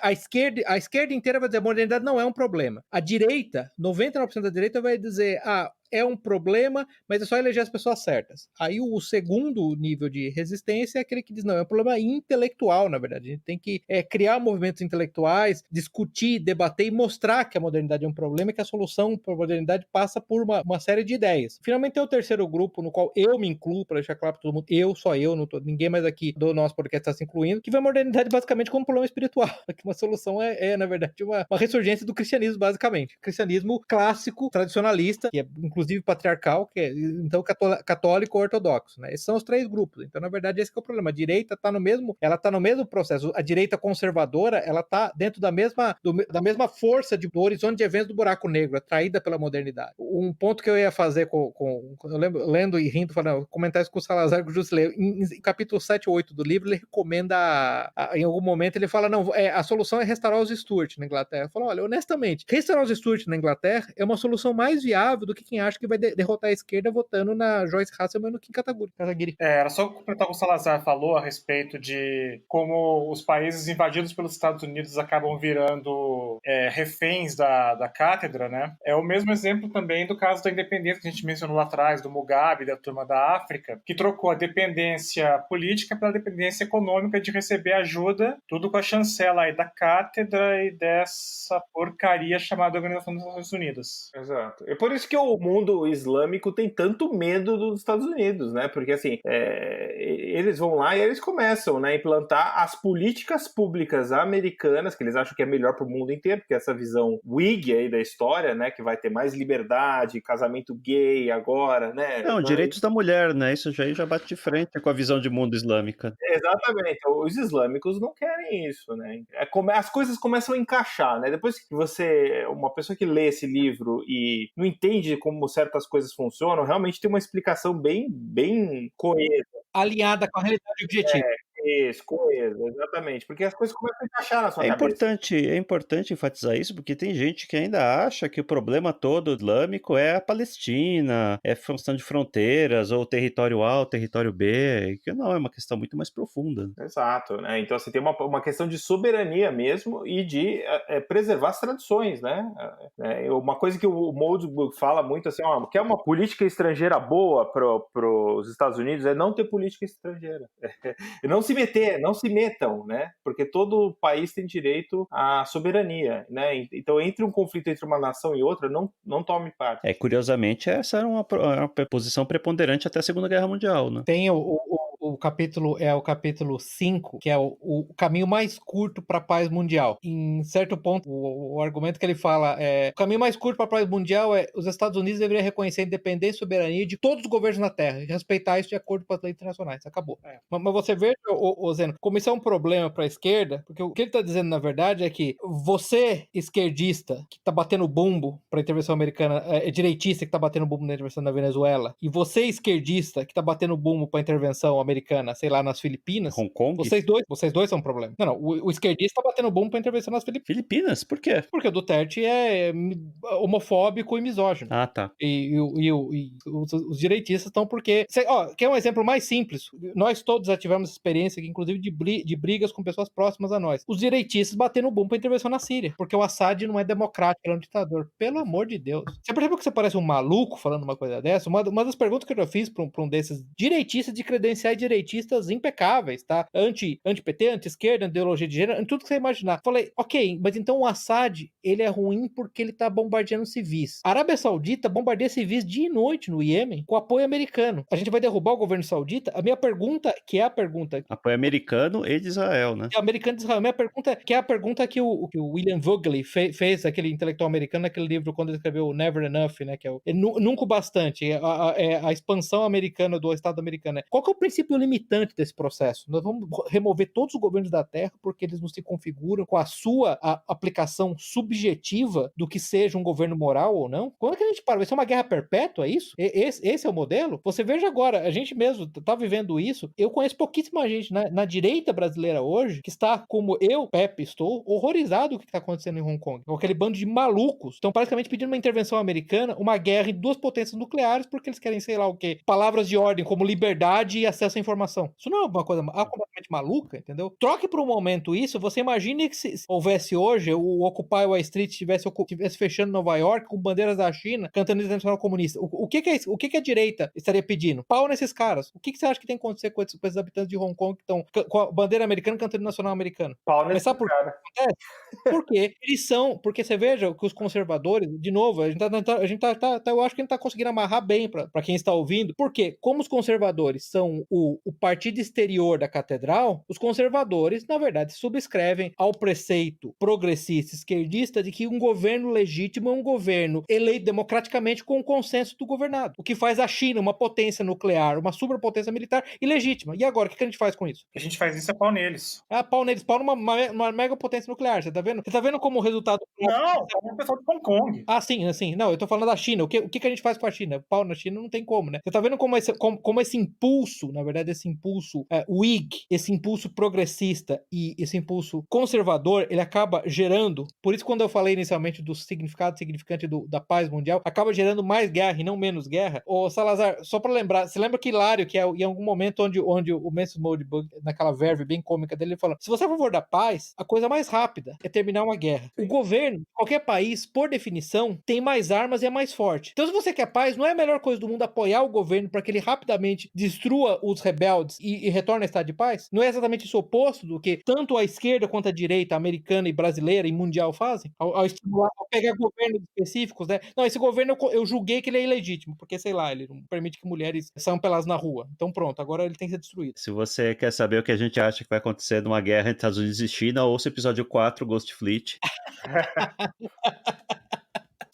a esquerda inteira vai dizer: a modernidade não é um problema. A direita, 99% da direita vai dizer: é um problema, mas é só eleger as pessoas certas. Aí o segundo nível de resistência é aquele que diz: não, é um problema intelectual, na verdade. A gente tem que criar movimentos intelectuais, discutir, debater e mostrar que a modernidade é um problema e que a solução para a modernidade passa por uma série de ideias. Finalmente tem o terceiro grupo, no qual eu me incluo, para deixar claro para todo mundo, só eu, ninguém mais aqui do nosso podcast está se incluindo, que vê a modernidade basicamente como um problema espiritual. Que uma solução na verdade, uma ressurgência do cristianismo, basicamente. Cristianismo clássico, tradicionalista, que é inclusive patriarcal, que é então católico ou ortodoxo, né? Esses são os 3 grupos. Então, na verdade, esse que é o problema. A direita está no mesmo processo. A direita conservadora, ela está dentro da mesma força do horizonte de eventos do buraco negro, atraída pela modernidade. Um ponto que eu ia fazer eu lembro, lendo e rindo, falando, comentar isso com o Salazar, que o Justo leu, em capítulo 7 ou 8 do livro, ele recomenda, em algum momento, ele fala: não, a solução é restaurar os Stuart na Inglaterra. Ele fala: olha, honestamente, restaurar os Stuart na Inglaterra é uma solução mais viável do que quem acha que vai derrotar a esquerda votando na Joyce Hasselman no Kim Kataguiri. Era só completar o que o Salazar falou a respeito de como os países invadidos pelos Estados Unidos acabam virando reféns da cátedra, né? É o mesmo exemplo também do caso da independência que a gente mencionou lá atrás, do Mugabe, da turma da África, que trocou a dependência política pela dependência econômica de receber ajuda, tudo com a chancela aí da cátedra e dessa porcaria chamada Organização das Nações Unidas. Exato. É por isso que o mundo islâmico tem tanto medo dos Estados Unidos, né? Porque, assim, eles vão lá e eles começam, né, a implantar as políticas públicas americanas, que eles acham que é melhor para o mundo inteiro, porque essa visão Whig aí da história, né, que vai ter mais liberdade, casamento gay agora, né? Não, direitos da mulher, né? Isso já bate de frente com a visão de mundo islâmica. Exatamente. Os islâmicos não querem isso, né? As coisas começam a encaixar, né? Depois que uma pessoa que lê esse livro e não entende como certas coisas funcionam, realmente tem uma explicação bem coesa. Alinhada com a realidade objetiva. Isso, coesa, exatamente. Porque as coisas começam a encaixar na sua cabeça. É importante enfatizar isso, porque tem gente que ainda acha que o problema todo islâmico é a Palestina, é função de fronteiras, ou território A ou território B, que não, é uma questão muito mais profunda. Exato, né? Então, assim, tem uma questão de soberania mesmo e de preservar as tradições, né? Uma coisa que o Moldbug fala muito, assim, que é uma política estrangeira boa para os Estados Unidos é não ter política estrangeira. Não se metam, né? Porque todo país tem direito à soberania, né? Então, entre um conflito entre uma nação e outra, não tome parte. Curiosamente, essa era uma posição preponderante até a Segunda Guerra Mundial, né? Tem o capítulo 5, que é o caminho mais curto para a paz mundial. Em certo ponto, o argumento que ele fala o caminho mais curto para a paz mundial é: os Estados Unidos deveriam reconhecer a independência e soberania de todos os governos na Terra e respeitar isso de acordo com as leis internacionais. Acabou. Mas você vê, Zeno, como isso é um problema para a esquerda, porque o que ele está dizendo, na verdade, é que você, esquerdista, que está batendo bumbo para a intervenção americana, direitista que está batendo bumbo na intervenção na Venezuela, e você, esquerdista, que está batendo bumbo para a intervenção americana, sei lá, nas Filipinas, Hong Kong? vocês dois são um problema. Não, o esquerdista tá batendo bom pra intervenção nas Filipinas. Filipinas? Por quê? Porque o Duterte é homofóbico e misógino. Ah, tá. E os direitistas estão porque... Quer um exemplo mais simples? Nós todos já tivemos experiência, inclusive, de brigas com pessoas próximas a nós. Os direitistas bateram bom pra intervenção na Síria, porque o Assad não é democrático, ele é um ditador. Pelo amor de Deus. Você percebeu que você parece um maluco falando uma coisa dessa? Uma das perguntas que eu já fiz pra um desses direitistas de credenciais direitistas impecáveis, tá? Anti-PT, anti-esquerda, ideologia de gênero, tudo que você imaginar. Falei, ok, mas então o Assad, ele é ruim porque ele tá bombardeando civis. A Arábia Saudita bombardeia civis dia e noite no Iêmen com apoio americano. A gente vai derrubar o governo saudita? A minha pergunta, que é a pergunta... Apoio americano e de Israel, né? Americano de Israel. A minha pergunta, que é a pergunta que o William Vogeley fez, aquele intelectual americano, naquele livro quando ele escreveu Never Enough, né? Que é Nunca o Bastante, a expansão americana do Estado americano. Qual que é o princípio limitante desse processo? Nós vamos remover todos os governos da Terra porque eles não se configuram com a sua aplicação subjetiva do que seja um governo moral ou não? Quando é que a gente para? Vai ser uma guerra perpétua, é isso? Esse é o modelo? Você veja agora, a gente mesmo tá vivendo isso. Eu conheço pouquíssima gente na direita brasileira hoje que está, como eu, Pepe, estou horrorizado com o que está acontecendo em Hong Kong. Com aquele bando de malucos. Estão praticamente pedindo uma intervenção americana, uma guerra em duas potências nucleares porque eles querem, sei lá o quê, palavras de ordem como liberdade e acesso à informação. Isso não é uma coisa completamente maluca, entendeu? Troque por um momento isso, você imagine que se houvesse hoje o Occupy Wall Street estivesse fechando Nova York com bandeiras da China cantando Internacional Comunista. O que a direita estaria pedindo? Pau nesses caras. O que você acha que tem que acontecer com esses habitantes de Hong Kong que estão com a bandeira americana cantando Nacional Americana? Pau nesse cara. Porque eles são, porque você veja que os conservadores, de novo, eu acho que a gente tá conseguindo amarrar bem para quem está ouvindo, porque como os conservadores são o partido exterior da catedral, os conservadores, na verdade, subscrevem ao preceito progressista, esquerdista, de que um governo legítimo é um governo eleito democraticamente com o consenso do governado. O que faz a China uma potência nuclear, uma superpotência militar ilegítima. E agora, o que a gente faz com isso? O que a gente faz isso é pau neles. Pau neles, pau numa mega potência nuclear, você tá vendo? Você tá vendo como o resultado... Não, é o pessoal de Hong Kong. Sim. Não, eu tô falando da China. O que a gente faz com a China? Pau na China não tem como, né? Você tá vendo como esse impulso, na verdade, esse impulso Whig, esse impulso progressista e esse impulso conservador, ele acaba gerando, por isso quando eu falei inicialmente do significante da paz mundial, acaba gerando mais guerra e não menos guerra. Ô Salazar, só pra lembrar, você lembra que Hilário, que é em algum momento onde o Manson Moldbug, naquela verve bem cômica dele, ele fala, se você é a favor da paz, a coisa mais rápida é terminar uma guerra. O governo, qualquer país, por definição, tem mais armas e é mais forte. Então se você quer paz, não é a melhor coisa do mundo apoiar o governo para que ele rapidamente destrua os rebeldes e retorne ao estado de paz? Não é exatamente isso oposto do que tanto a esquerda quanto a direita americana e brasileira e mundial fazem? Ao estimular, ao pegar governos específicos, né? Não, esse governo eu julguei que ele é ilegítimo, porque, sei lá, ele não permite que mulheres saiam pelas na rua. Então pronto, agora ele tem que ser destruído. Se você quer saber o que a gente acha que vai acontecer numa guerra entre Estados Unidos e China, ouça o episódio 4, Ghost Fleet.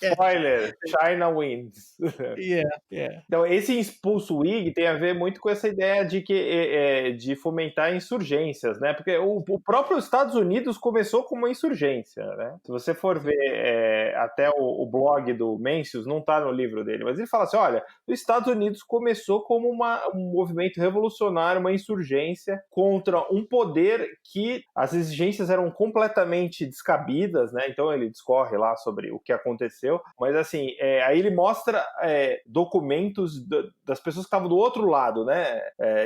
Spoiler, China wins. Yeah. Então, esse impulso Whig tem a ver muito com essa ideia de fomentar insurgências, né? Porque o próprio Estados Unidos começou como uma insurgência, né? Se você for ver até o blog do Mencius, não está no livro dele, mas ele fala assim, olha, os Estados Unidos começou como um movimento revolucionário, uma insurgência contra um poder que as exigências eram completamente descabidas, né? Então ele discorre lá sobre o que aconteceu. Mas assim, aí ele mostra documentos das pessoas que estavam do outro lado, né?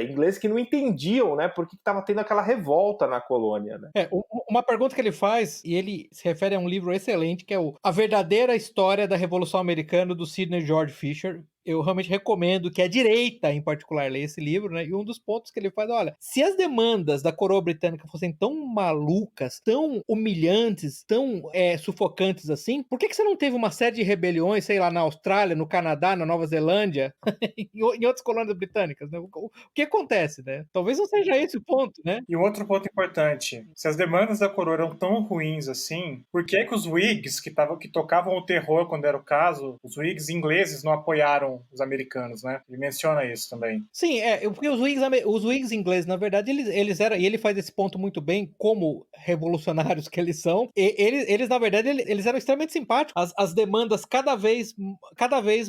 Ingleses que não entendiam, né? Por que estava tendo aquela revolta na colônia, né? Uma pergunta que ele faz, e ele se refere a um livro excelente, que é A Verdadeira História da Revolução Americana, do Sidney George Fisher. Eu realmente recomendo que a direita, em particular, leia esse livro, né? E um dos pontos que ele faz, olha, se as demandas da coroa britânica fossem tão malucas, tão humilhantes, tão sufocantes assim, por que você não teve uma série de rebeliões, sei lá, na Austrália, no Canadá, na Nova Zelândia, em outras colônias britânicas, né? O que acontece, né? Talvez não seja esse o ponto, né? E um outro ponto importante, se as demandas da coroa eram tão ruins assim, por que os Whigs, que tocavam o terror quando era o caso, os Whigs ingleses não apoiaram foram os americanos, né? Ele menciona isso também. Sim, porque os Whigs ingleses, na verdade, eles eram, e ele faz esse ponto muito bem, como revolucionários que eles são, eles na verdade, eles eram extremamente simpáticos às demandas cada vez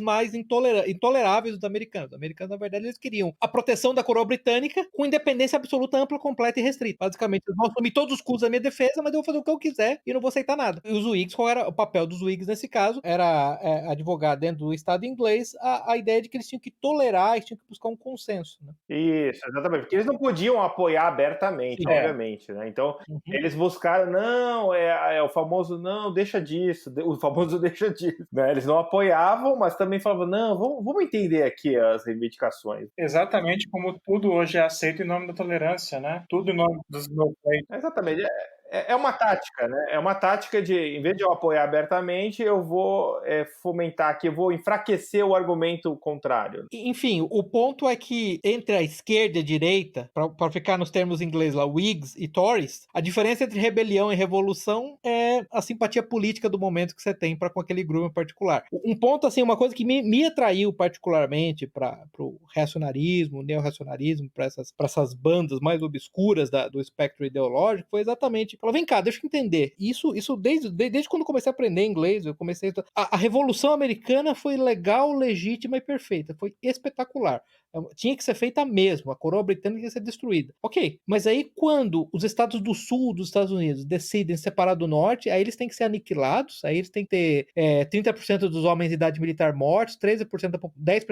mais intoleráveis dos americanos. Os americanos, na verdade, eles queriam a proteção da coroa britânica com independência absoluta, ampla, completa e restrita. Basicamente, eu vou assumir todos os custos da minha defesa, mas eu vou fazer o que eu quiser e não vou aceitar nada. E os Whigs, qual era o papel dos Whigs nesse caso? Era advogar dentro do Estado inglês a ideia de que eles tinham que tolerar, eles tinham que buscar um consenso. Né? Isso, exatamente. Porque eles não podiam apoiar abertamente, obviamente, né? Então, eles buscaram, não, é o famoso, não, deixa disso, o famoso deixa disso. Né? Eles não apoiavam, mas também falavam, não, vamos entender aqui as reivindicações. Exatamente como tudo hoje é aceito em nome da tolerância, né? Tudo em nome dos no play. Exatamente. É uma tática, né? É uma tática de, em vez de eu apoiar abertamente, eu vou fomentar aqui, eu vou enfraquecer o argumento contrário. Enfim, o ponto é que entre a esquerda e a direita, para ficar nos termos ingleses lá, Whigs e Tories, a diferença entre rebelião e revolução é a simpatia política do momento que você tem para com aquele grupo em particular. Um ponto, assim, uma coisa que me atraiu particularmente para o reacionarismo, neo-reacionarismo, para essas bandas mais obscuras do espectro ideológico, foi exatamente falou, vem cá, deixa eu entender. Isso desde quando eu comecei a aprender inglês, eu comecei a Revolução Americana foi legal, legítima e perfeita. Foi espetacular. Tinha que ser feita mesmo. A coroa britânica ia ser destruída. Ok, mas aí quando os estados do sul dos Estados Unidos decidem separar do norte, aí eles têm que ser aniquilados, aí eles têm que ter 30% dos homens de idade militar mortos, 10%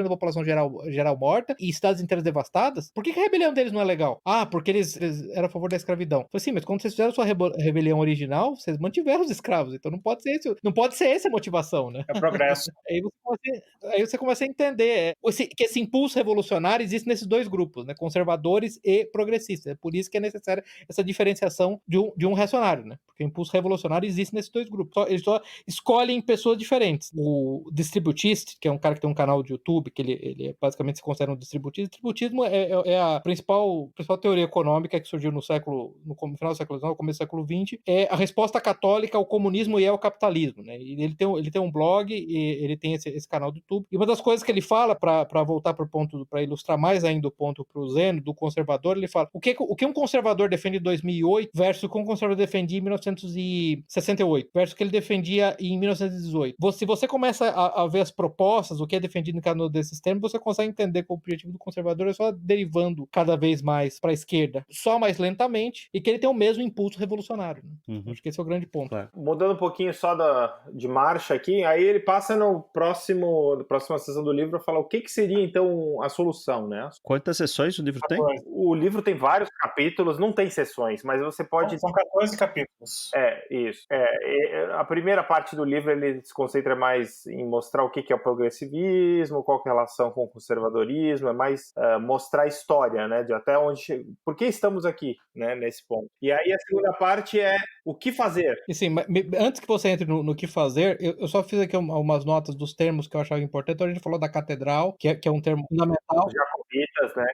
da população geral morta e cidades inteiras devastadas. Por que a rebelião deles não é legal? Ah, porque eles eram a favor da escravidão. Falei assim, mas quando vocês fizeram sua rebelião original, vocês mantiveram os escravos, então não pode ser essa a motivação, né? É progresso. Aí você começa a entender que esse impulso revolucionário existe nesses dois grupos, né? Conservadores e progressistas. É por isso que é necessária essa diferenciação de um reacionário, né? Porque o impulso revolucionário existe nesses dois grupos. Eles só escolhem pessoas diferentes. O distributista, que é um cara que tem um canal de YouTube, que ele basicamente se considera um distributista. Distributismo é a principal teoria econômica que surgiu no final do século XIX, no começo do século XX, é a resposta católica ao comunismo e ao capitalismo, né? E ele tem um blog e ele tem esse canal do YouTube. E uma das coisas que ele fala, para voltar para o ponto, para ilustrar mais ainda o ponto para o Zeno, do conservador, ele fala o que um conservador defende em 2008 versus o que um conservador defendia em 1968 versus o que ele defendia em 1918. Se você começa a ver as propostas, o que é defendido em cada um desses termos, você consegue entender que o objetivo do conservador é só derivando cada vez mais para a esquerda, só mais lentamente, e que ele tem o mesmo impulso revolucionário. Né? Acho que esse é o grande ponto. Claro. Mudando um pouquinho só de marcha aqui, aí ele passa na próxima sessão do livro a falar o que seria então a solução, né? Quantas sessões o livro tem? O livro tem vários capítulos, não tem sessões, mas você pode... São 14 capítulos. Isso. A primeira parte do livro ele se concentra mais em mostrar o que é o progressivismo, qual que é a relação com o conservadorismo, é mais mostrar a história, né? De até onde... Por que estamos aqui, né? Nesse ponto. E aí a segunda parte é o que fazer. E sim, antes que você entre no que fazer, eu só fiz aqui umas notas dos termos que eu achava importante. Então a gente falou da catedral, que é um termo fundamental. Os jacobitas, né?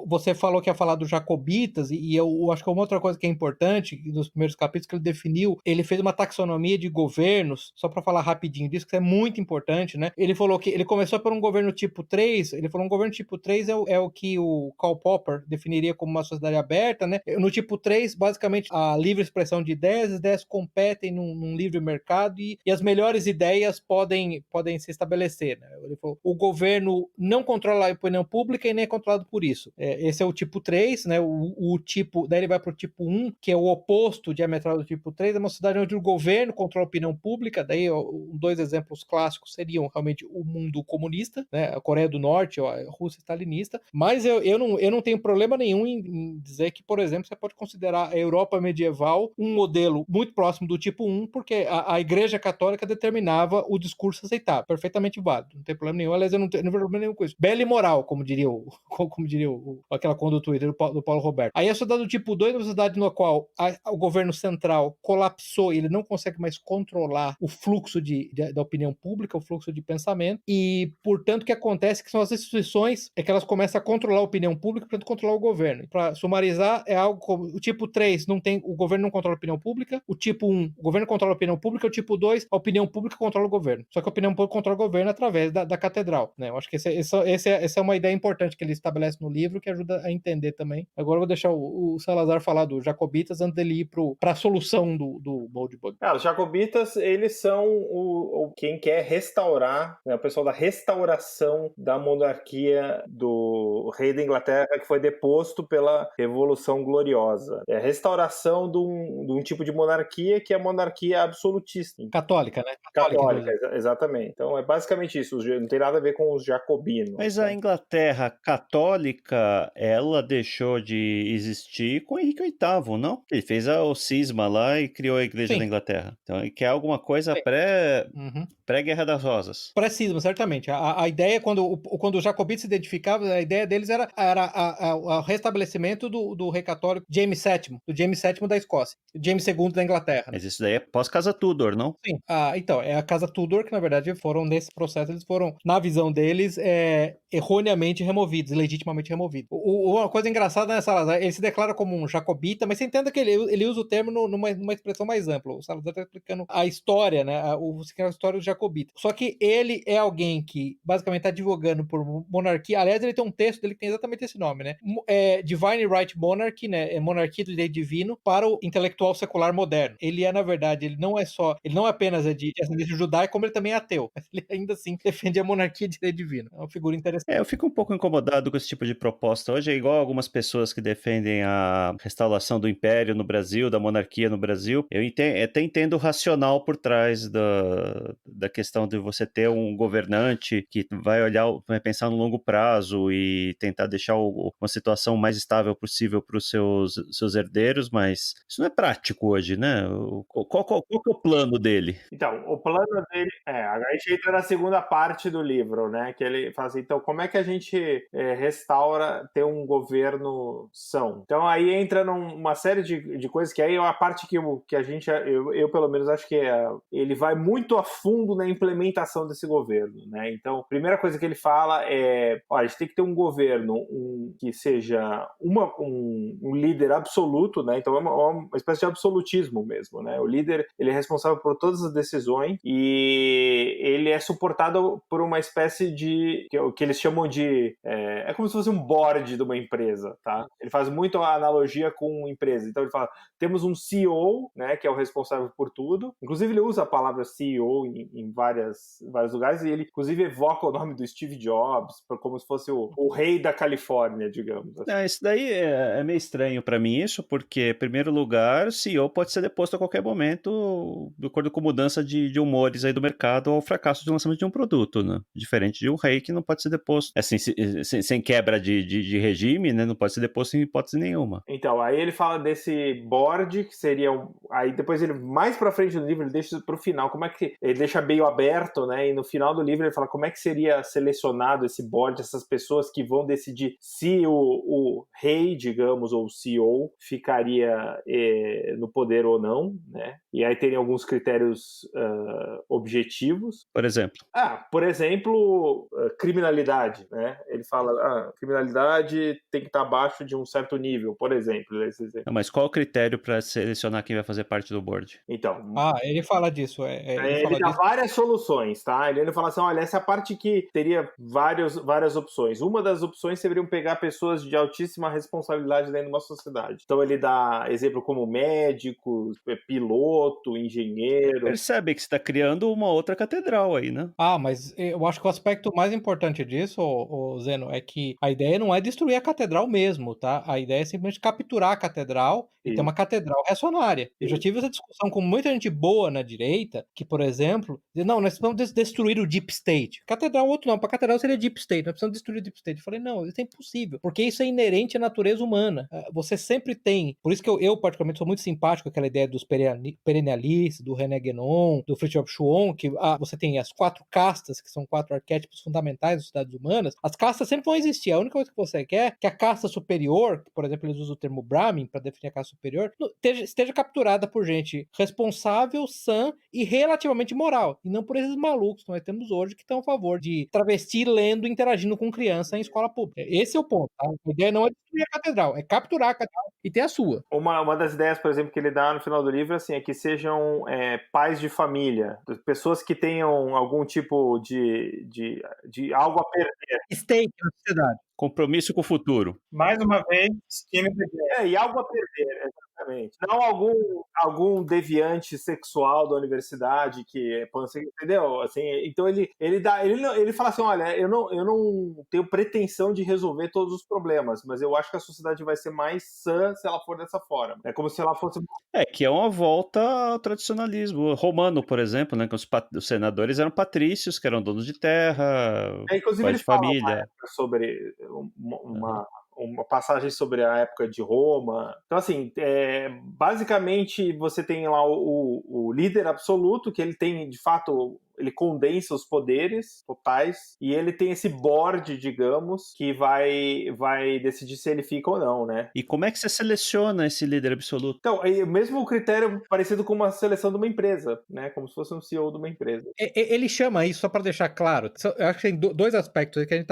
Você falou que ia falar dos jacobitas, e eu acho que uma outra coisa que é importante, nos primeiros capítulos que ele definiu, ele fez uma taxonomia de governos, só para falar rapidinho disso, que é muito importante, né? Ele falou que ele começou por um governo tipo 3, ele falou um governo tipo 3 é o que o Karl Popper definiria como uma sociedade aberta, né? No tipo 3, basicamente, a livre expressão de ideias, as ideias competem num livre mercado e as melhores ideias podem se estabelecer, né? Ele falou, o governo não controla a opinião pública e nem é controlado por isso. Esse é o tipo 3, né? O tipo, daí ele vai para o tipo 1, que é o oposto diametral do tipo 3, é uma sociedade onde o governo controla a opinião pública, daí dois exemplos clássicos seriam realmente o mundo comunista, né? A Coreia do Norte ou a Rússia stalinista, mas eu não tenho problema nenhum em dizer que, por exemplo, você pode considerar a Europa medieval um modelo muito próximo do tipo 1, porque a Igreja Católica determinava o discurso aceitável, perfeitamente válido, não tem problema nenhum, aliás, eu não tenho problema nenhum com isso. Bela e moral, como diria como diria aquela conta do Twitter do Paulo Roberto. Aí a sociedade do tipo 2 é uma sociedade no qual o governo central colapsou e ele não consegue mais controlar o fluxo da opinião pública, o fluxo de pensamento, e, portanto, o que acontece é que são as instituições que elas começam a controlar a opinião pública, portanto, controlar o governo. Para sumarizar, é algo como o tipo 3, o governo não controla a opinião pública, o tipo 1, o governo controla a opinião pública, o tipo 2, a opinião pública controla o governo. Só que a opinião pública controla o governo através da catedral, né? Eu acho que essa é uma ideia importante que ele estabelece no livro, que ajuda a entender também. Agora eu vou deixar o Salazar falar dos jacobitas antes dele ir para a solução do Moldbug. Os jacobitas, eles são quem quer restaurar, né, o pessoal da restauração da monarquia do rei da Inglaterra, que foi deposto pela Revolução Gloriosa. É a restauração de um tipo de monarquia que é a monarquia absolutista. Católica, né? Católica, exatamente. Então é basicamente isso, não tem nada a ver com os jacobinos. Mas a Inglaterra católica, ela deixou de existir com Henrique VIII, não? Ele fez o cisma lá e criou a Igreja da Inglaterra. Então ele quer alguma coisa pré-Guerra das Rosas. Pré-cisma, certamente. A ideia, quando os jacobitas se identificavam, a ideia deles era o restabelecimento do rei católico James VII, do James VII da Escócia, James II da Inglaterra. Mas isso daí é pós-Casa Tudor, não? Sim. Então, é a Casa Tudor que, na verdade, nesse processo, eles foram, na visão deles, erroneamente removidos, legitimamente removidos. Uma coisa engraçada nessa Salazar, ele se declara como um jacobita, mas você entenda que ele usa o termo numa expressão mais ampla. O Salazar está explicando a história, né? A história do jacobita. Só que ele é alguém que, basicamente, está advogando por monarquia. Aliás, ele tem um texto dele que tem exatamente esse nome, né? Divine Right Monarchy, né? É monarquia do direito divino para o intelectual secular moderno. Ele na verdade, ele não é apenas de ascendência judaica, como ele também é ateu. Mas ele ainda assim defende a monarquia de direito divino. É uma figura interessante. Eu fico um pouco incomodado com esse tipo de proposta. Hoje é igual algumas pessoas que defendem a restauração do império no Brasil, da monarquia no Brasil. Eu até entendo o racional por trás da questão de você ter um governante que vai pensar no longo prazo e tentar deixar uma situação mais estável possível para os seus herdeiros, mas isso não é prático hoje, né? Qual que é o plano dele? Então, o plano dele a gente entra na segunda parte do livro, né? Que ele fala assim, então, como é que a gente restaura ter um governo são? Então, aí entra numa série de coisas que aí é a parte que a gente, eu pelo menos acho que ele vai muito a fundo na implementação desse governo, né? Então, a primeira coisa que ele fala a gente tem que ter um governo que seja um líder absoluto, né? Então, é uma espécie de absolutismo mesmo, né? O líder, ele é responsável por todas as decisões e ele é suportado por uma espécie de que eles chamam de é como se fosse um board de uma empresa, tá? Ele faz muito a analogia com empresa. Então ele fala, temos um CEO, né, que é o responsável por tudo. Inclusive ele usa a palavra CEO em vários lugares e ele inclusive evoca o nome do Steve Jobs como se fosse o rei da Califórnia, digamos assim. Isso daí é meio estranho para mim isso, porque em primeiro lugar, o CEO pode ser deposto a qualquer momento, de acordo com mudança de humores aí do mercado ou fracasso de lançamento de um produto, né? Diferente de um rei que não pode ser deposto, assim, sem quebra de regime, né? Não pode ser deposto em hipótese nenhuma. Então, aí ele fala desse board, que seria aí depois ele, mais pra frente do livro, ele deixa isso pro final, como é que ele deixa meio aberto, né? E no final do livro ele fala como é que seria selecionado esse board, essas pessoas que vão decidir se o rei, digamos, ou o CEO ficaria no poder ou não, né? E aí tem alguns critérios objetivos. Por exemplo? Por exemplo, criminalidade, né? Ele fala, criminalidade tem que estar abaixo de um certo nível, por exemplo. Não, mas qual o critério para selecionar quem vai fazer parte do board? Então... ele fala disso. Ele dá várias soluções, tá? Ele fala assim, olha, essa parte que teria várias opções. Uma das opções seriam pegar pessoas de altíssima responsabilidade dentro de uma sociedade. Então ele dá exemplo como médico, piloto, engenheiro. Percebe que você está criando uma outra catedral aí, né? Mas eu acho que o aspecto mais importante disso, Zeno, é que a ideia não é destruir a catedral mesmo, tá? A ideia é simplesmente capturar a catedral e tem uma catedral reacionária. Eu já tive essa discussão com muita gente boa na direita, que, por exemplo, diz, não, nós precisamos destruir o Deep State. Catedral, outro não, para catedral seria Deep State, nós precisamos destruir o Deep State. Eu falei, não, isso é impossível, porque isso é inerente à natureza humana. Você sempre tem, por isso que eu particularmente sou muito simpático com aquela ideia dos perennialistas, do René Guénon, do Fritjof Schuon, que você tem as 4 castas, que são 4 arquétipos fundamentais das sociedades humanas. As castas sempre vão existir. A única coisa que você quer é que a casta superior, por exemplo, eles usam o termo Brahmin para definir a casta superior, esteja capturada por gente responsável, sã e relativamente moral, e não por esses malucos que nós temos hoje que estão a favor de travesti lendo e interagindo com criança em escola pública. Esse é o ponto. Tá? A ideia não é destruir a catedral, é capturar a catedral e ter a sua. Uma das ideias, por exemplo, que ele dá no final do livro assim, é que sejam pais de família, pessoas que tenham algum tipo de algo a perder. Stake na sociedade. Compromisso com o futuro. Mais uma vez, skin in the game. E algo a perder, exatamente. Não algum deviante sexual da universidade que, entendeu? Assim, então ele fala assim, olha, eu não tenho pretensão de resolver todos os problemas, mas eu acho que a sociedade vai ser mais sã se ela for dessa forma. É como se ela fosse... Que é uma volta ao tradicionalismo romano, por exemplo, né? Que os senadores eram patrícios, que eram donos de terra, inclusive pais ele de fala família. sobre uma passagem sobre a época de Roma. Então, assim, basicamente você tem lá o líder absoluto, que ele tem, de fato, ele condensa os poderes totais, e ele tem esse board, digamos, que vai decidir se ele fica ou não, né? E como é que você seleciona esse líder absoluto? Então, mesmo o critério parecido com uma seleção de uma empresa, né? Como se fosse um CEO de uma empresa. Ele chama isso, só para deixar claro, eu acho que tem 2 aspectos que a gente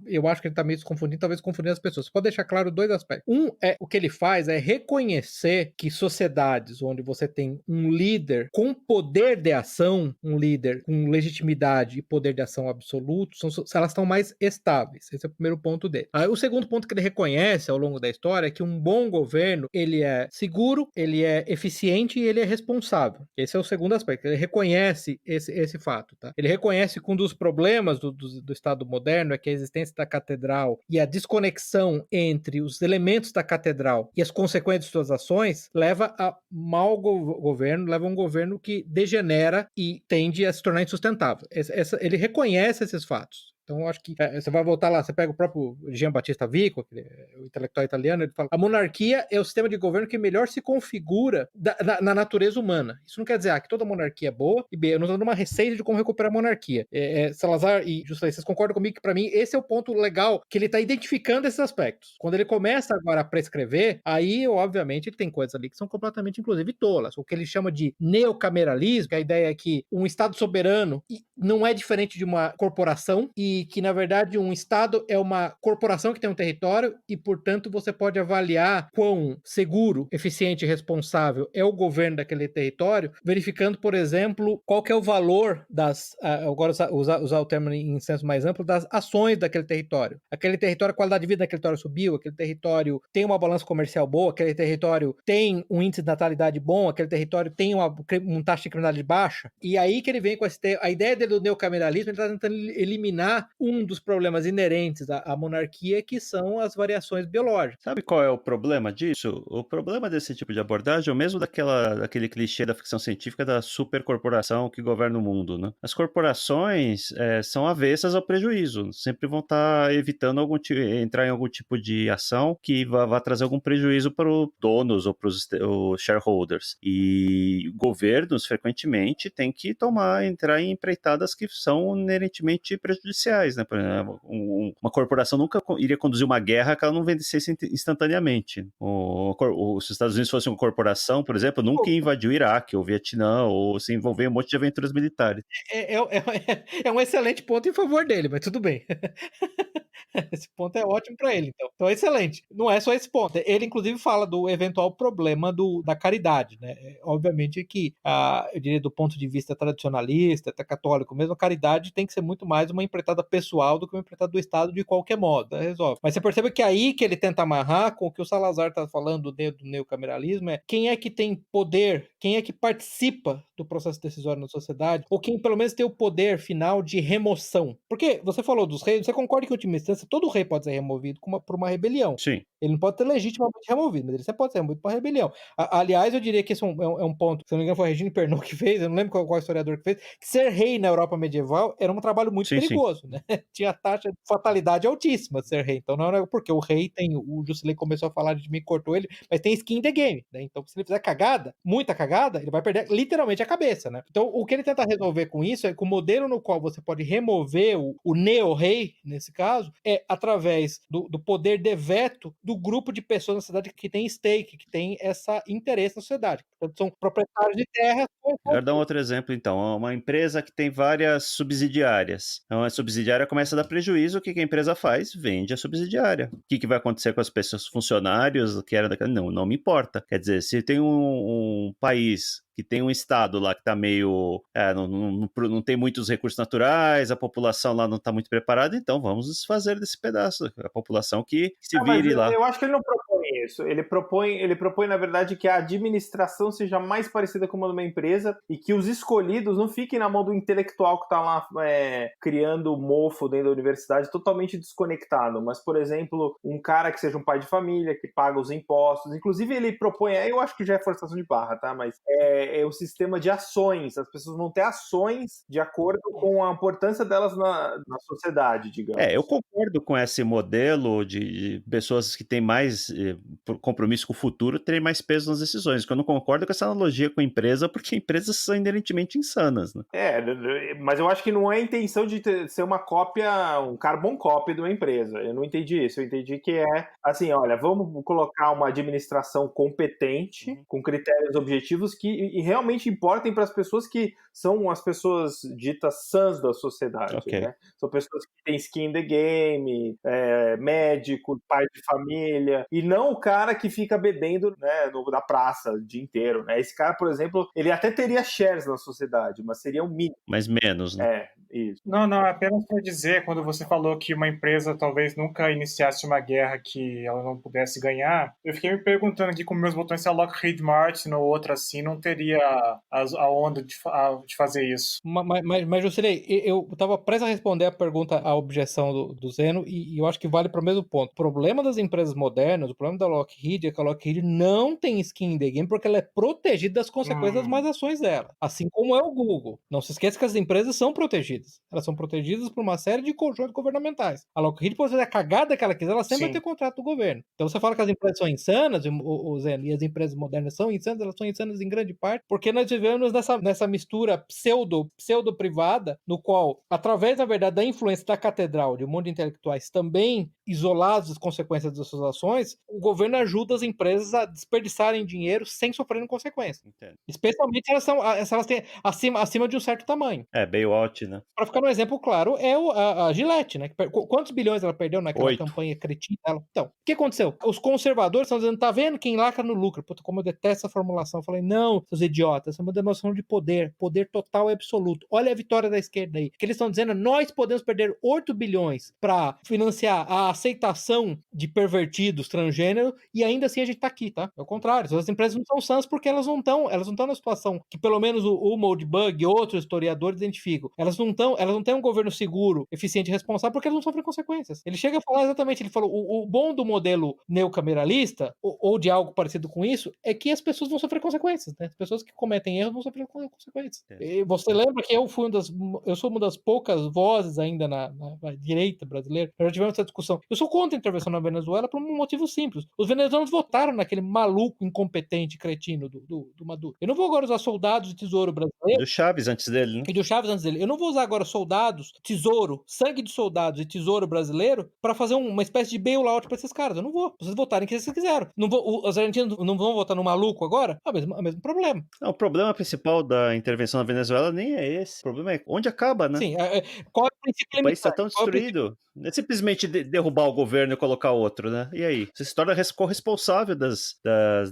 eu acho que ele tá meio se confundindo, talvez confundindo as pessoas. Só pode deixar claro 2 aspectos. O que ele faz é reconhecer que sociedades onde você tem um líder com poder de ação, um líder com legitimidade e poder de ação absoluto, elas estão mais estáveis. Esse é o primeiro ponto dele. O segundo ponto que ele reconhece ao longo da história é que um bom governo, ele é seguro, ele é eficiente e ele é responsável. Esse é o segundo aspecto. Ele reconhece esse fato. Tá? Ele reconhece que um dos problemas do Estado moderno é que a existência da catedral e a desconexão entre os elementos da catedral e as consequências de suas ações leva a mau governo, leva a um governo que degenera e tende a se tornar insustentável. Ele reconhece esses fatos. Então, eu acho que você vai voltar lá, você pega o próprio Jean Battista Vico, o intelectual italiano, ele fala: a monarquia é o sistema de governo que melhor se configura na natureza humana. Isso não quer dizer que toda monarquia é boa, e B, eu não estou dando uma receita de como recuperar a monarquia. Salazar e Juscelino, vocês concordam comigo que, para mim, esse é o ponto legal, que ele está identificando esses aspectos. Quando ele começa agora a prescrever, aí, obviamente, tem coisas ali que são completamente, inclusive, tolas. O que ele chama de neocameralismo, que a ideia é que um Estado soberano não é diferente de uma corporação, e que, na verdade, um Estado é uma corporação que tem um território e, portanto, você pode avaliar quão seguro, eficiente e responsável é o governo daquele território, verificando, por exemplo, qual que é o valor agora usar o termo em senso mais amplo, das ações daquele território. Aquele território, a qualidade de vida daquele território subiu, aquele território tem uma balança comercial boa, aquele território tem um índice de natalidade bom, aquele território tem uma taxa de criminalidade baixa. E aí que ele vem com a ideia dele do neocameralismo, ele está tentando eliminar um dos problemas inerentes à monarquia, que são as variações biológicas. Sabe qual é o problema disso? O problema desse tipo de abordagem é o mesmo daquele clichê da ficção científica da supercorporação que governa o mundo, né? As corporações são avessas ao prejuízo, sempre vão estar evitando entrar em algum tipo de ação que vá trazer algum prejuízo para os donos ou para os shareholders. E governos, frequentemente, têm que entrar em empreitadas que são inerentemente prejudiciais. Né? Por exemplo, uma corporação nunca iria conduzir uma guerra que ela não vencesse instantaneamente. Se os Estados Unidos fossem uma corporação, por exemplo, nunca ia invadir o Iraque ou o Vietnã ou se envolver em um monte de aventuras militares. É um excelente ponto em favor dele, mas tudo bem. Esse ponto é ótimo para ele, então é excelente. Não é só esse ponto. Ele, inclusive, fala do eventual problema da caridade, né? Obviamente que, eu diria, do ponto de vista tradicionalista, até católico mesmo, a caridade tem que ser muito mais uma empreitada pessoal do que uma empreitada do Estado de qualquer modo, resolve. Mas você percebe que aí que ele tenta amarrar com o que o Salazar está falando do neocameralismo, quem é que tem poder, quem é que participa do processo decisório na sociedade, ou quem pelo menos tem o poder final de remoção. Porque você falou dos reis, você concorda que em última instância todo rei pode ser removido por uma rebelião. Sim. Ele não pode ser legitimamente removido, mas ele pode ser removido por uma rebelião. Aliás, eu diria que esse é um ponto, se não me engano foi a Regine Pernod que fez, eu não lembro qual historiador que fez, que ser rei na Europa medieval era um trabalho muito perigoso, né? Tinha taxa de fatalidade altíssima de ser rei. Então não era porque o rei tem, o Jusilei começou a falar de mim, cortou ele, mas tem skin in the game, né? Então se ele fizer cagada, muita cagada, ele vai perder literalmente a cabeça, né? Então o que ele tenta resolver com isso é que o modelo no qual você pode remover o neo-rei, nesse caso, é através do poder de veto do grupo de pessoas na cidade que tem stake, que tem essa interesse na sociedade. Portanto, são proprietários de terras. Eu vou dar um outro exemplo, então. Uma empresa que tem várias subsidiárias. Então, a subsidiária começa a dar prejuízo. O que a empresa faz? Vende a subsidiária. O que vai acontecer com as pessoas, funcionários que eram daquela? Não me importa. Quer dizer, se tem um país que tem um estado lá que está meio... não tem muitos recursos naturais, a população lá não está muito preparada, então vamos desfazer desse pedaço. A população que se vire lá. Eu acho que ele não propõe isso. Ele propõe, na verdade, que a administração seja mais parecida com uma de uma empresa e que os escolhidos não fiquem na mão do intelectual que está lá criando mofo dentro da universidade, totalmente desconectado. Mas, por exemplo, um cara que seja um pai de família, que paga os impostos. Inclusive, ele propõe, eu acho que já é forçação de barra, tá? Mas é o sistema de ações. As pessoas vão ter ações de acordo com a importância delas na sociedade, digamos. Eu concordo com esse modelo de pessoas que têm mais compromisso com o futuro terem mais peso nas decisões. O que eu não concordo com essa analogia com a empresa, porque empresas são inerentemente insanas, né? Mas eu acho que não é a intenção de ser uma cópia, um carbon copy de uma empresa. Eu não entendi isso. Eu entendi que assim, olha, vamos colocar uma administração competente, com critérios objetivos que realmente importem para as pessoas que são as pessoas ditas sãs da sociedade, né? São pessoas que têm skin in the game, médico, pai de família, e não o cara que fica bebendo, né, na praça o dia inteiro, né? Esse cara, por exemplo, ele até teria shares na sociedade, mas seria um mínimo. Mas menos, né? Isso. Não, apenas para dizer, quando você falou que uma empresa talvez nunca iniciasse uma guerra que ela não pudesse ganhar, eu fiquei me perguntando aqui com meus botões se a Lockheed Martin ou outra assim não teria a onda de fazer isso. Mas Jusilei, eu estava prestes a responder a pergunta, a objeção do Zeno, e eu acho que vale para o mesmo ponto. O problema das empresas modernas, o problema da Lockheed é que a Lockheed não tem skin in the game porque ela é protegida das consequências das más ações dela. Assim como é o Google. Não se esqueça que as empresas são protegidas. Elas são protegidas por uma série de controles governamentais. A Lockheed pode fazer a cagada que ela quiser, ela sempre vai ter contrato do governo. Então você fala que as empresas são insanas, o Zeno, e as empresas modernas são insanas, elas são insanas em grande parte, porque nós vivemos nessa mistura pseudo-privada, no qual, através, na verdade, da influência da catedral, de um monte de intelectuais também isolados das consequências das suas ações, o governo ajuda as empresas a desperdiçarem dinheiro sem sofrerem consequências. Entendo. Especialmente se elas têm acima de um certo tamanho. Bailout, né? Para ficar um exemplo claro, é a Gillette, né? Quantos bilhões ela perdeu naquela 8. campanha cretina dela? Então, o que aconteceu? Os conservadores estão dizendo, tá vendo quem lacra no lucro? Puta, como eu detesto essa formulação. Eu falei, não, seus idiotas, essa é uma demonstração de poder total e absoluto. Olha a vitória da esquerda aí. Que eles estão dizendo, nós podemos perder 8 bilhões para financiar a aceitação de pervertidos transgênero e ainda assim a gente tá aqui, tá? É o contrário. As empresas não são sãs porque elas não estão na situação que pelo menos o Moldbug e outros historiadores identificam. Elas não têm um governo seguro, eficiente e responsável porque elas não sofrem consequências. Ele chega a falar exatamente, ele falou, o bom do modelo neocameralista, ou de algo parecido com isso, é que as pessoas vão sofrer consequências, né? As pessoas que cometem erros vão sofrer consequências. E você lembra que eu sou uma das poucas vozes ainda na direita brasileira, nós já tivemos essa discussão. Eu sou contra a intervenção na Venezuela por um motivo simples. Os venezuelanos votaram naquele maluco, incompetente, cretino do Maduro. Eu não vou agora usar soldados de tesouro brasileiro. Do Chaves antes dele, né? E do Chaves antes dele. Eu não vou usar agora soldados, tesouro, sangue de soldados e tesouro brasileiro para fazer uma espécie de bailout para esses caras. Eu não vou. Vocês votarem que vocês quiseram. Os argentinos não vão votar no maluco agora? É o mesmo problema. Não, o problema principal da intervenção na Venezuela nem é esse. O problema é onde acaba, né? Sim. Qual é o princípio limitar? O país está tão destruído. Não é simplesmente derrubar o governo e colocar outro, né? E aí? Você se torna corresponsável das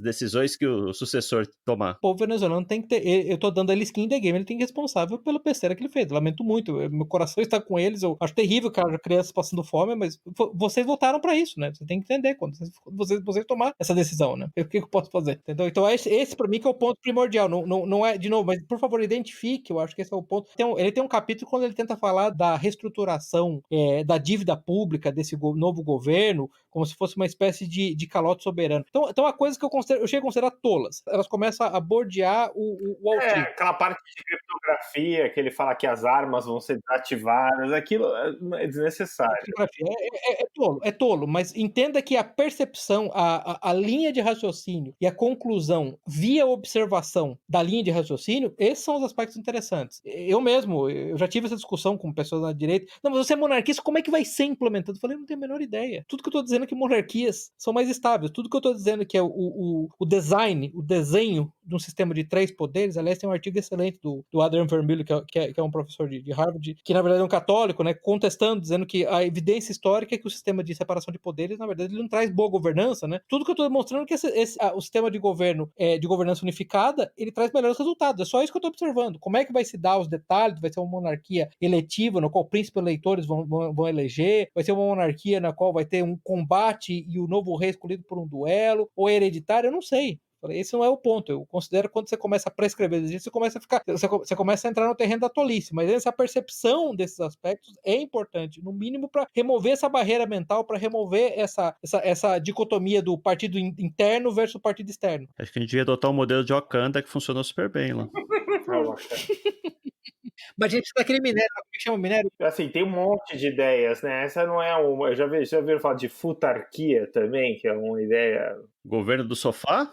decisões que o sucessor tomar. O povo venezuelano tem que ter. Eu tô dando ele skin in the game, ele tem que ser responsável pela besteira que ele fez. Lamento muito. Meu coração está com eles. Eu acho terrível, cara, crianças passando fome, mas vocês votaram pra isso, né? Você tem que entender quando vocês tomar essa decisão, né? O que eu posso fazer? Entendeu? Então, esse pra mim que é o ponto primordial. Não é, de novo, mas por favor, identifique, eu acho que esse é o ponto. Ele tem um capítulo quando ele tenta falar da reestruturação da dívida pública desse novo governo, como se fosse uma espécie de calote soberano. Então há coisas que eu chego a considerar tolas. Elas começam a bordear o autismo. Aquela parte de criptografia, que ele fala que as armas vão ser desativadas, aquilo é desnecessário. É tolo, mas entenda que a percepção, a linha de raciocínio e a conclusão via observação da linha de raciocínio, esses são os aspectos interessantes. Eu já tive essa discussão com pessoas da direita. Não, mas você é monarquista, como é que vai ser implementado? Eu falei, não tenho a menor ideia. Tudo que eu tô dizendo é que monarquias são mais estáveis. Tudo que eu tô dizendo é que é o design, o desenho de um sistema de 3 poderes. Aliás, tem um artigo excelente do Adrian Vermillion, que é um professor de Harvard, que na verdade é um católico, né, contestando, dizendo que a evidência histórica é que o sistema de separação de poderes, na verdade, ele não traz boa governança, né? Tudo que eu estou demonstrando é que o sistema de governo, de governança unificada, ele traz melhores resultados. É só isso que eu estou observando. Como é que vai se dar os detalhes? Vai ser uma monarquia eletiva, no qual príncipes eleitores vão eleger? Vai ser uma monarquia na qual vai ter um combate e o novo rei escolhido por um duelo? Ou hereditário? Eu não sei. Esse não é o ponto. Eu considero que quando você começa a prescrever, você começa a entrar no terreno da tolice, mas essa percepção desses aspectos é importante, no mínimo para remover essa barreira mental, para remover essa dicotomia do partido interno versus o partido externo. Acho que a gente devia adotar um modelo de Wakanda que funcionou super bem lá. Mas a gente precisa daquele minério, como que chama minério? Assim, tem um monte de ideias, né? Essa não é uma... Eu já ouviram falar de futarquia também, que é uma ideia... Governo do sofá?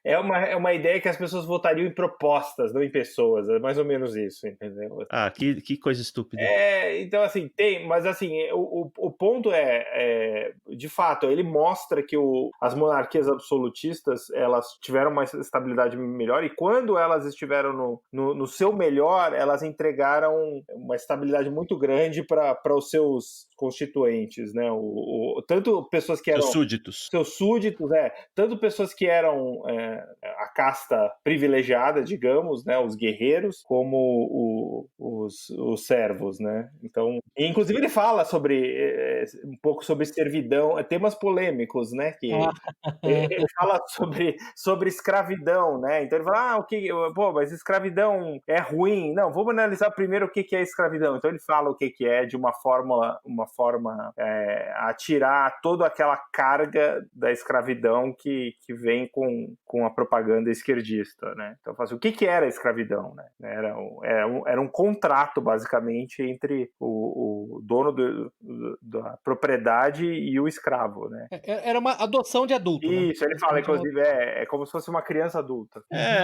É uma ideia que as pessoas votariam em propostas, não em pessoas. É mais ou menos isso, entendeu? Ah, que coisa estúpida. Então, assim, tem... Mas, assim, o ponto de fato, ele mostra que as monarquias absolutistas, elas tiveram uma estabilidade melhor, e quando elas estiveram no seu melhor, elas entregaram uma estabilidade muito grande para os seus constituintes, né? Tanto pessoas que eram... Seus súditos, tanto pessoas que eram... a casta privilegiada, digamos, né, os guerreiros, como os servos, né? Então, inclusive ele fala um pouco sobre servidão, temas polêmicos, né? Que ele fala sobre escravidão, né? Então ele fala, mas escravidão é ruim. Não, vamos analisar primeiro o que é escravidão. Então ele fala o que é de uma forma a tirar toda aquela carga da escravidão que vem com a propaganda esquerdista, né? Então, o que era a escravidão, né? Era um contrato, basicamente, entre o dono da propriedade e o escravo, né? Era uma adoção de adulto. Isso, né? Ele fala, inclusive, é como se fosse uma criança adulta.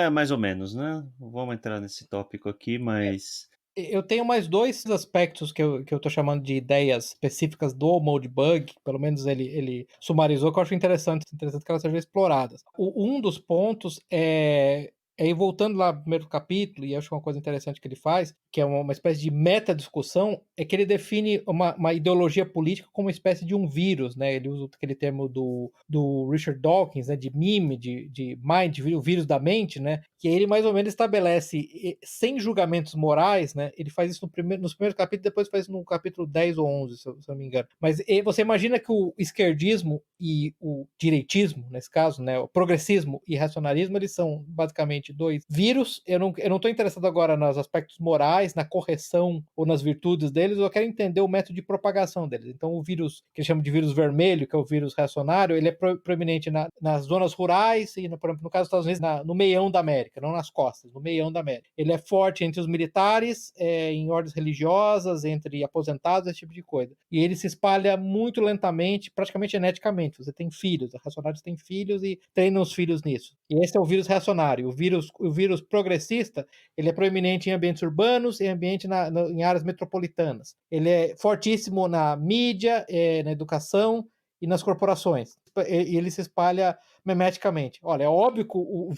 Mais ou menos, né? Não vamos entrar nesse tópico aqui, mas... Eu tenho mais 2 aspectos que eu tô chamando de ideias específicas do Moldbug, pelo menos ele sumarizou, que eu acho interessante que elas sejam exploradas. Um dos pontos ir voltando lá no primeiro capítulo, e acho que uma coisa interessante que ele faz, que é uma espécie de meta-discussão, é que ele define uma ideologia política como uma espécie de um vírus, né? Ele usa aquele termo do Richard Dawkins, né? De mime, de mind, o vírus da mente, né? Que ele mais ou menos estabelece, sem julgamentos morais, né? Ele faz isso nos primeiros capítulos, depois faz no capítulo 10 ou 11, se eu não me engano. Mas você imagina que o esquerdismo e o direitismo, nesse caso, né? O progressismo e racionalismo, eles são basicamente 2 vírus. Eu não estou interessado agora nos aspectos morais, na correção ou nas virtudes deles, eu quero entender o método de propagação deles. Então o vírus, que eles chamam de vírus vermelho, que é o vírus reacionário, ele é proeminente nas zonas rurais e, por exemplo, no caso dos Estados Unidos, no meião da América, não nas costas, no meião da América. Ele é forte entre os militares, em ordens religiosas, entre aposentados, esse tipo de coisa. E ele se espalha muito lentamente, praticamente geneticamente. Você tem filhos, os reacionários têm filhos e treinam os filhos nisso. E esse é o vírus reacionário. O vírus progressista, ele é proeminente em ambientes urbanos e em áreas metropolitanas. Ele é fortíssimo na mídia, na educação e nas corporações. E ele se espalha memeticamente. Olha, é óbvio que o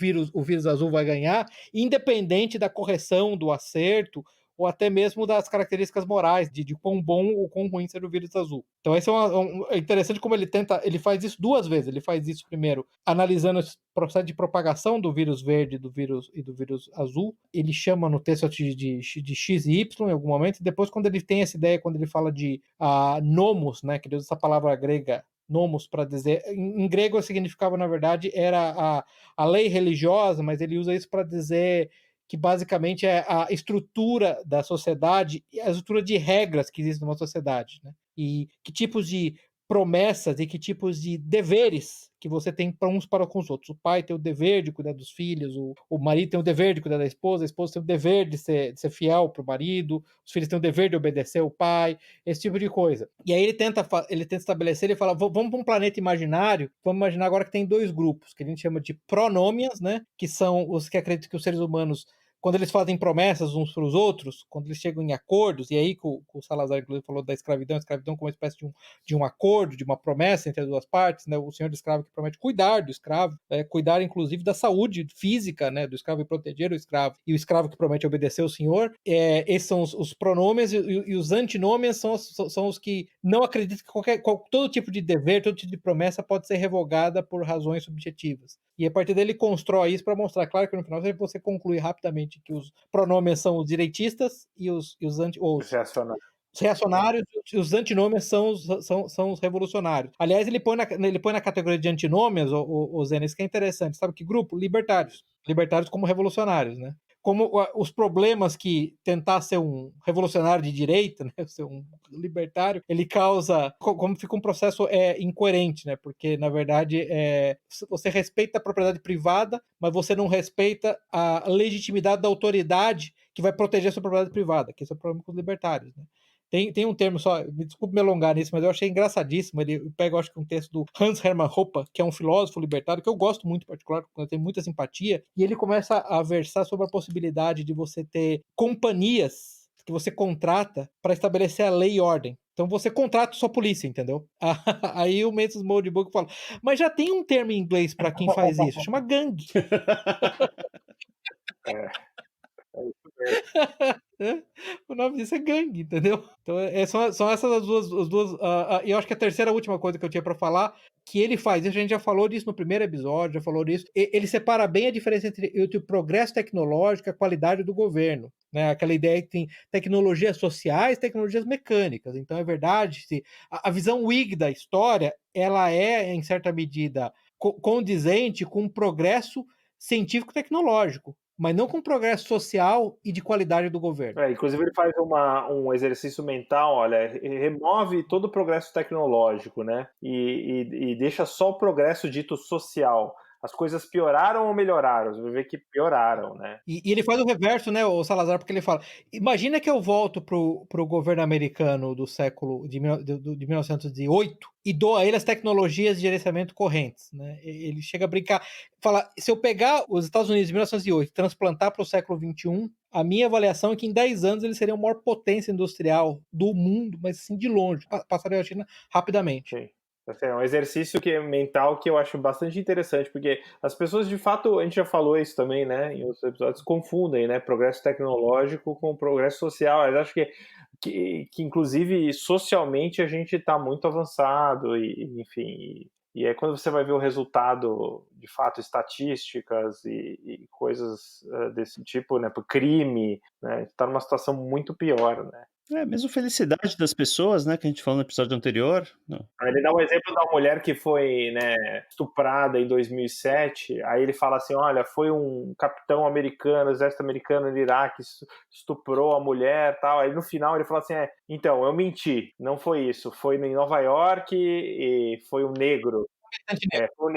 vírus azul vai ganhar, independente da correção, do acerto ou até mesmo das características morais, de quão bom ou quão ruim seja o vírus azul. Então esse é interessante como ele faz isso duas vezes. Ele faz isso primeiro analisando o processo de propagação do vírus verde do vírus azul. Ele chama no texto de X e Y em algum momento, e depois quando ele tem essa ideia, quando ele fala de nomos, né, que ele usa essa palavra grega, nomos, para dizer, em grego significava, na verdade, era a lei religiosa, mas ele usa isso para dizer que basicamente é a estrutura da sociedade e a estrutura de regras que existem numa sociedade, né? E que tipos de promessas e que tipos de deveres que você tem para uns para com os outros. O pai tem o dever de cuidar dos filhos, o marido tem o dever de cuidar da esposa, a esposa tem o dever de ser fiel para o marido, os filhos têm o dever de obedecer ao pai, esse tipo de coisa. E aí ele tenta estabelecer, ele fala, vamos para um planeta imaginário, vamos imaginar agora que tem dois grupos, que a gente chama de pronômias, né, que são os que acreditam que os seres humanos, quando eles fazem promessas uns para os outros, quando eles chegam em acordos, e aí que o Salazar, inclusive, falou da escravidão como uma espécie de um acordo, de uma promessa entre as duas partes, né? O senhor do escravo que promete cuidar do escravo, cuidar, inclusive, da saúde física, né, do escravo e proteger o escravo, e o escravo que promete obedecer ao senhor. Esses são os pronômios, e os antinômios são os que não acreditam que todo tipo de dever, todo tipo de promessa pode ser revogada por razões subjetivas. E a partir dele constrói isso para mostrar, claro que no final você conclui rapidamente que os pronomes são os direitistas e os reacionários, e os antinômios são os revolucionários. Aliás, ele põe na categoria de antinômios, o Zenes, que é interessante. Sabe que grupo? Libertários. Libertários como revolucionários, né? Como os problemas que tentar ser um revolucionário de direita, né, ser um libertário, ele causa, como fica um processo incoerente, né, porque na verdade você respeita a propriedade privada, mas você não respeita a legitimidade da autoridade que vai proteger a sua propriedade privada, que esse é o problema com os libertários, né. Tem um termo só, me desculpe me alongar nisso, mas eu achei engraçadíssimo. Ele pega, eu acho que um texto do Hans Hermann Hoppe, que é um filósofo libertário, que eu gosto muito, em particular, eu tenho muita simpatia, e ele começa a versar sobre a possibilidade de você ter companhias que você contrata para estabelecer a lei e ordem. Então você contrata sua polícia, entendeu? Aí o Mendes Moldbook fala, mas já tem um termo em inglês para quem faz isso, chama gangue. O nome disso é gangue, entendeu? Então são essas as duas e eu acho que a terceira última coisa que eu tinha para falar, que ele faz, a gente já falou disso no primeiro episódio, já falou disso, ele separa bem a diferença entre o progresso tecnológico e a qualidade do governo, né? Aquela ideia que tem tecnologias sociais, tecnologias mecânicas. Então é verdade, a visão Whig da história, ela é em certa medida condizente com o progresso científico-tecnológico, mas não com progresso social e de qualidade do governo. Inclusive ele faz um exercício mental, olha, remove todo o progresso tecnológico, né? E deixa só o progresso dito social. As coisas pioraram ou melhoraram? Você vai ver que pioraram, né? E ele faz o reverso, né, o Salazar, porque ele fala, imagina que eu volto pro governo americano do século de 1908 e dou a ele as tecnologias de gerenciamento correntes, né? Ele chega a brincar, fala, se eu pegar os Estados Unidos de 1908 e transplantar para o século XXI, a minha avaliação é que em 10 anos eles seriam a maior potência industrial do mundo, mas assim, de longe, passariam a China rapidamente. Sim. É um exercício mental que eu acho bastante interessante, porque as pessoas, de fato, a gente já falou isso também, né, em outros episódios, confundem, né, progresso tecnológico com progresso social. Eu acho que inclusive, socialmente, a gente está muito avançado, enfim, e aí quando você vai ver o resultado, de fato, estatísticas e coisas desse tipo, né, por crime, né, está numa situação muito pior, né. Mesmo felicidade das pessoas, né, que a gente falou no episódio anterior. Não. Ele dá um exemplo da mulher que foi, né, estuprada em 2007, aí ele fala assim, olha, foi um capitão americano, exército americano no Iraque, estuprou a mulher, tal. Aí no final ele fala assim, então, eu menti, não foi isso, foi em Nova York e foi um negro. Foi um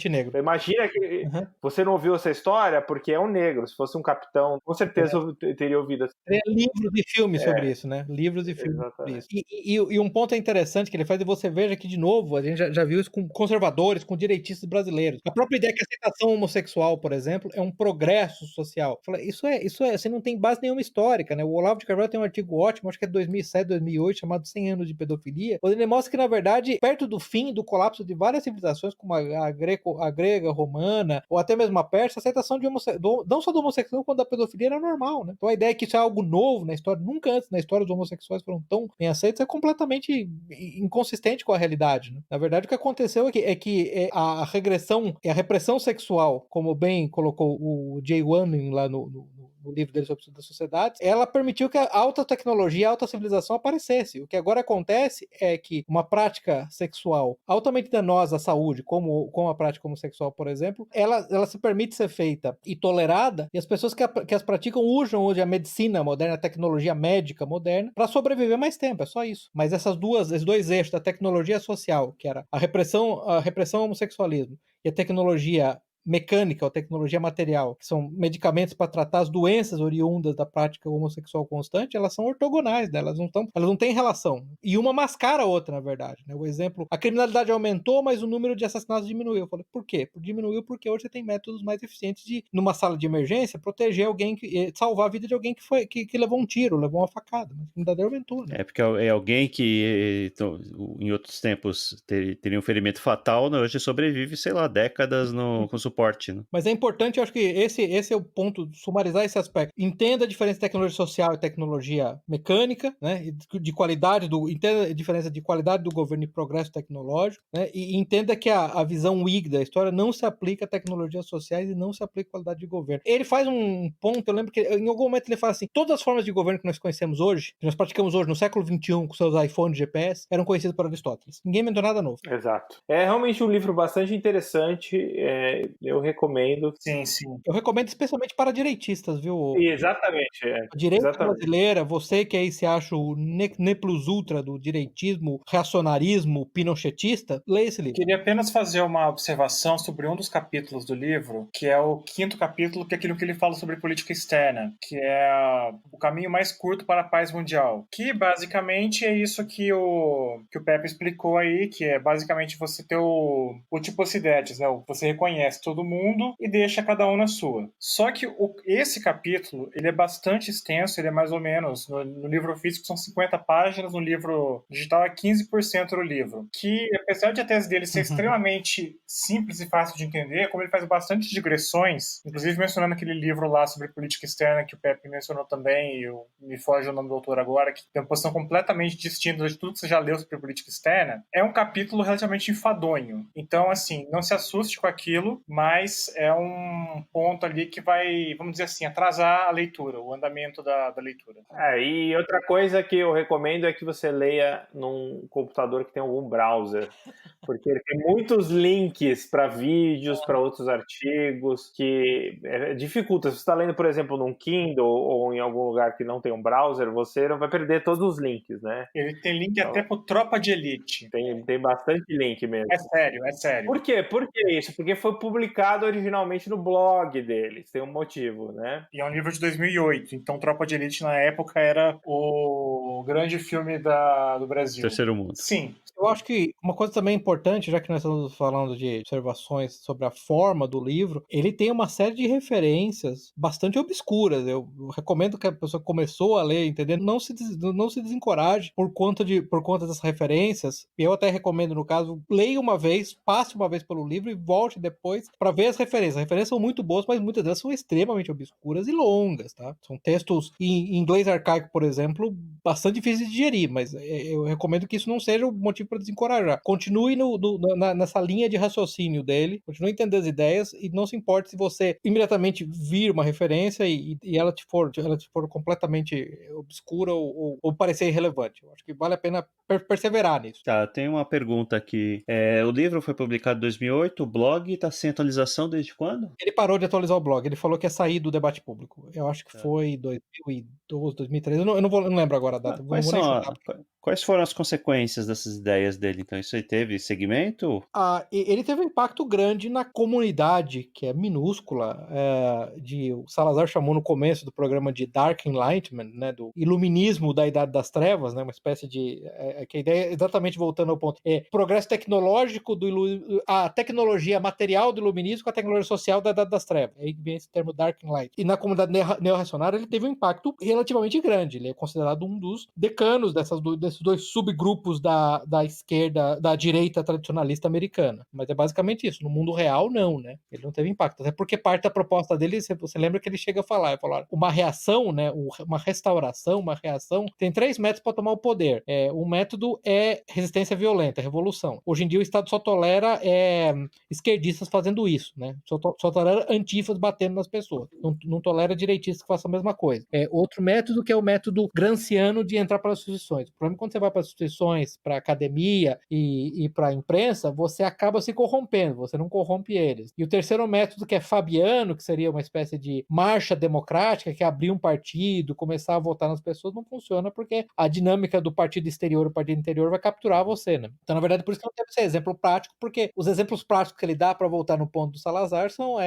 negro. Imagina que você não ouviu essa história porque é um negro. Se fosse um capitão, com certeza eu teria ouvido. Tem livros e filmes sobre isso, né? Livros e filmes sobre isso. E um ponto interessante que ele faz, e você veja que, de novo, a gente já viu isso com conservadores, com direitistas brasileiros. A própria ideia que a aceitação homossexual, por exemplo, é um progresso social. Isso assim, não tem base nenhuma histórica, né? O Olavo de Carvalho tem um artigo ótimo, acho que é 2007, 2008, chamado 100 anos de pedofilia, onde ele mostra que, na verdade, perto do fim do colapso de várias civilizações civilizações como a grega, romana, ou até mesmo a persa, a aceitação de não só do homossexual, quanto da pedofilia era normal, né? Então a ideia que isso é algo novo na história, nunca antes na história os homossexuais foram tão bem aceitos, é completamente inconsistente com a realidade, né? Na verdade, o que aconteceu é que a repressão sexual, como bem colocou o Jay Wanning lá no livro dele sobre a sociedade, ela permitiu que a alta tecnologia, a alta civilização aparecesse. O que agora acontece é que uma prática sexual altamente danosa à saúde, como a prática homossexual, por exemplo, ela se permite ser feita e tolerada, e as pessoas que as praticam usam hoje a medicina moderna, a tecnologia médica moderna, para sobreviver mais tempo, é só isso. Mas esses dois eixos da tecnologia social, que era a repressão ao homossexualismo e a tecnologia mecânica ou tecnologia material, que são medicamentos para tratar as doenças oriundas da prática homossexual constante, elas são ortogonais, né? Elas não têm relação. E uma mascara a outra, na verdade, né? O exemplo, a criminalidade aumentou, mas o número de assassinatos diminuiu. Eu falei, por quê? Diminuiu porque hoje você tem métodos mais eficientes de, numa sala de emergência, proteger alguém, salvar a vida de alguém que levou um tiro, levou uma facada. Mas a criminalidade aumentou, né? É porque é alguém que em outros tempos teria um ferimento fatal, né? Hoje sobrevive, sei lá, décadas com suporte. Né? Mas é importante, eu acho que esse é o ponto, sumarizar esse aspecto. Entenda a diferença de tecnologia social e tecnologia mecânica, né? De qualidade entenda a diferença de qualidade do governo e progresso tecnológico, né? E entenda que a visão Whig da história não se aplica a tecnologias sociais e não se aplica a qualidade de governo. Ele faz um ponto, eu lembro que em algum momento ele fala assim, todas as formas de governo que nós conhecemos hoje, que nós praticamos hoje no século XXI com seus iPhones e GPS, eram conhecidos por Aristóteles. Ninguém inventou nada novo. Exato. É realmente um livro bastante interessante, eu recomendo. Sim, sim. Eu recomendo especialmente para direitistas, viu? Exatamente. A direita exatamente. brasileira, você que aí se acha o ne plus ultra do direitismo, reacionarismo, pinochetista, leia esse livro. Queria apenas fazer uma observação sobre um dos capítulos do livro, que é o 5º capítulo, que é aquilo que ele fala sobre política externa, que é o caminho mais curto para a paz mundial. Que basicamente é isso que o Pepe explicou aí, que é basicamente você ter o Tiposidetes, né? Você reconhece todo mundo e deixa cada um na sua. Só que esse capítulo, ele é bastante extenso, ele é mais ou menos, no livro físico são 50 páginas, no livro digital é 15% do livro. Que, apesar de a tese dele ser extremamente simples e fácil de entender, como ele faz bastante digressões, inclusive mencionando aquele livro lá sobre política externa que o Pepe mencionou também, e me foge o nome do autor agora, que tem uma posição completamente distinta de tudo que você já leu sobre política externa, é um capítulo relativamente enfadonho. Então, assim, não se assuste com aquilo, mas é um ponto ali que vai, vamos dizer assim, atrasar a leitura, o andamento da leitura. E outra coisa que eu recomendo é que você leia num computador que tem algum browser, porque ele tem muitos links para vídeos, para outros artigos, que dificulta. Se você está lendo, por exemplo, num Kindle ou em algum lugar que não tem um browser, você não vai perder todos os links, né? Ele tem link até pro Tropa de Elite. Tem bastante link mesmo. É sério. Por quê? Por que isso? Porque foi publicado originalmente no blog deles, tem um motivo, né? E é um livro de 2008, então Tropa de Elite na época era o grande filme do Brasil. Terceiro mundo. Sim. Eu acho que uma coisa também importante, já que nós estamos falando de observações sobre a forma do livro, ele tem uma série de referências bastante obscuras. Eu recomendo que a pessoa que começou a ler, entender, não se desencoraje por conta dessas referências. Eu até recomendo, no caso, leia uma vez, passe uma vez pelo livro e volte depois para ver as referências. As referências são muito boas, mas muitas delas são extremamente obscuras e longas, tá? São textos em inglês arcaico, por exemplo, bastante difíceis de digerir, mas eu recomendo que isso não seja o motivo para desencorajar. Continue nessa linha de raciocínio dele, continue entendendo as ideias e não se importe se você imediatamente vir uma referência e ela te for completamente obscura ou parecer irrelevante. Eu acho que vale a pena perseverar nisso. Tá, tem uma pergunta aqui. O livro foi publicado em 2008, o blog está sem atualização desde quando? Ele parou de atualizar o blog, ele falou que ia sair do debate público. Eu acho que foi 2012, 2013, eu não lembro agora a data. Quais foram as consequências dessas ideias dele? Então, isso aí teve segmento? Ele teve um impacto grande na comunidade, que é minúscula, o Salazar chamou no começo do programa de Dark Enlightenment, né, do iluminismo da Idade das Trevas, né, uma espécie de... que a ideia, exatamente voltando ao ponto, progresso tecnológico, a tecnologia material do iluminismo com a tecnologia social da Idade das Trevas. Aí vem esse termo Dark Enlightenment. E na comunidade neorreacionária ele teve um impacto relativamente grande. Ele é considerado um dos decanos desses dois subgrupos da esquerda, da direita tradicionalista americana. Mas é basicamente isso. No mundo real, não, né? Ele não teve impacto. Até porque parte da proposta dele, você lembra que ele chega a falar, uma reação, né? Uma restauração, uma reação, tem 3 métodos para tomar o poder. Um método é resistência violenta, revolução. Hoje em dia o Estado só tolera esquerdistas fazendo isso, né? Só tolera antifas batendo nas pessoas. Não tolera direitistas que façam a mesma coisa. Outro método que é o método gramsciano de entrar para as instituições. O problema é quando você vai para as instituições, para a academia e para a imprensa, você acaba se corrompendo, você não corrompe eles. E o terceiro método, que é fabiano, que seria uma espécie de marcha democrática, que é abrir um partido, começar a votar nas pessoas, não funciona porque a dinâmica do partido exterior e o partido interior vai capturar você, né? Então, na verdade, por isso que não deve ser exemplo prático, porque os exemplos práticos que ele dá para voltar no ponto do Salazar são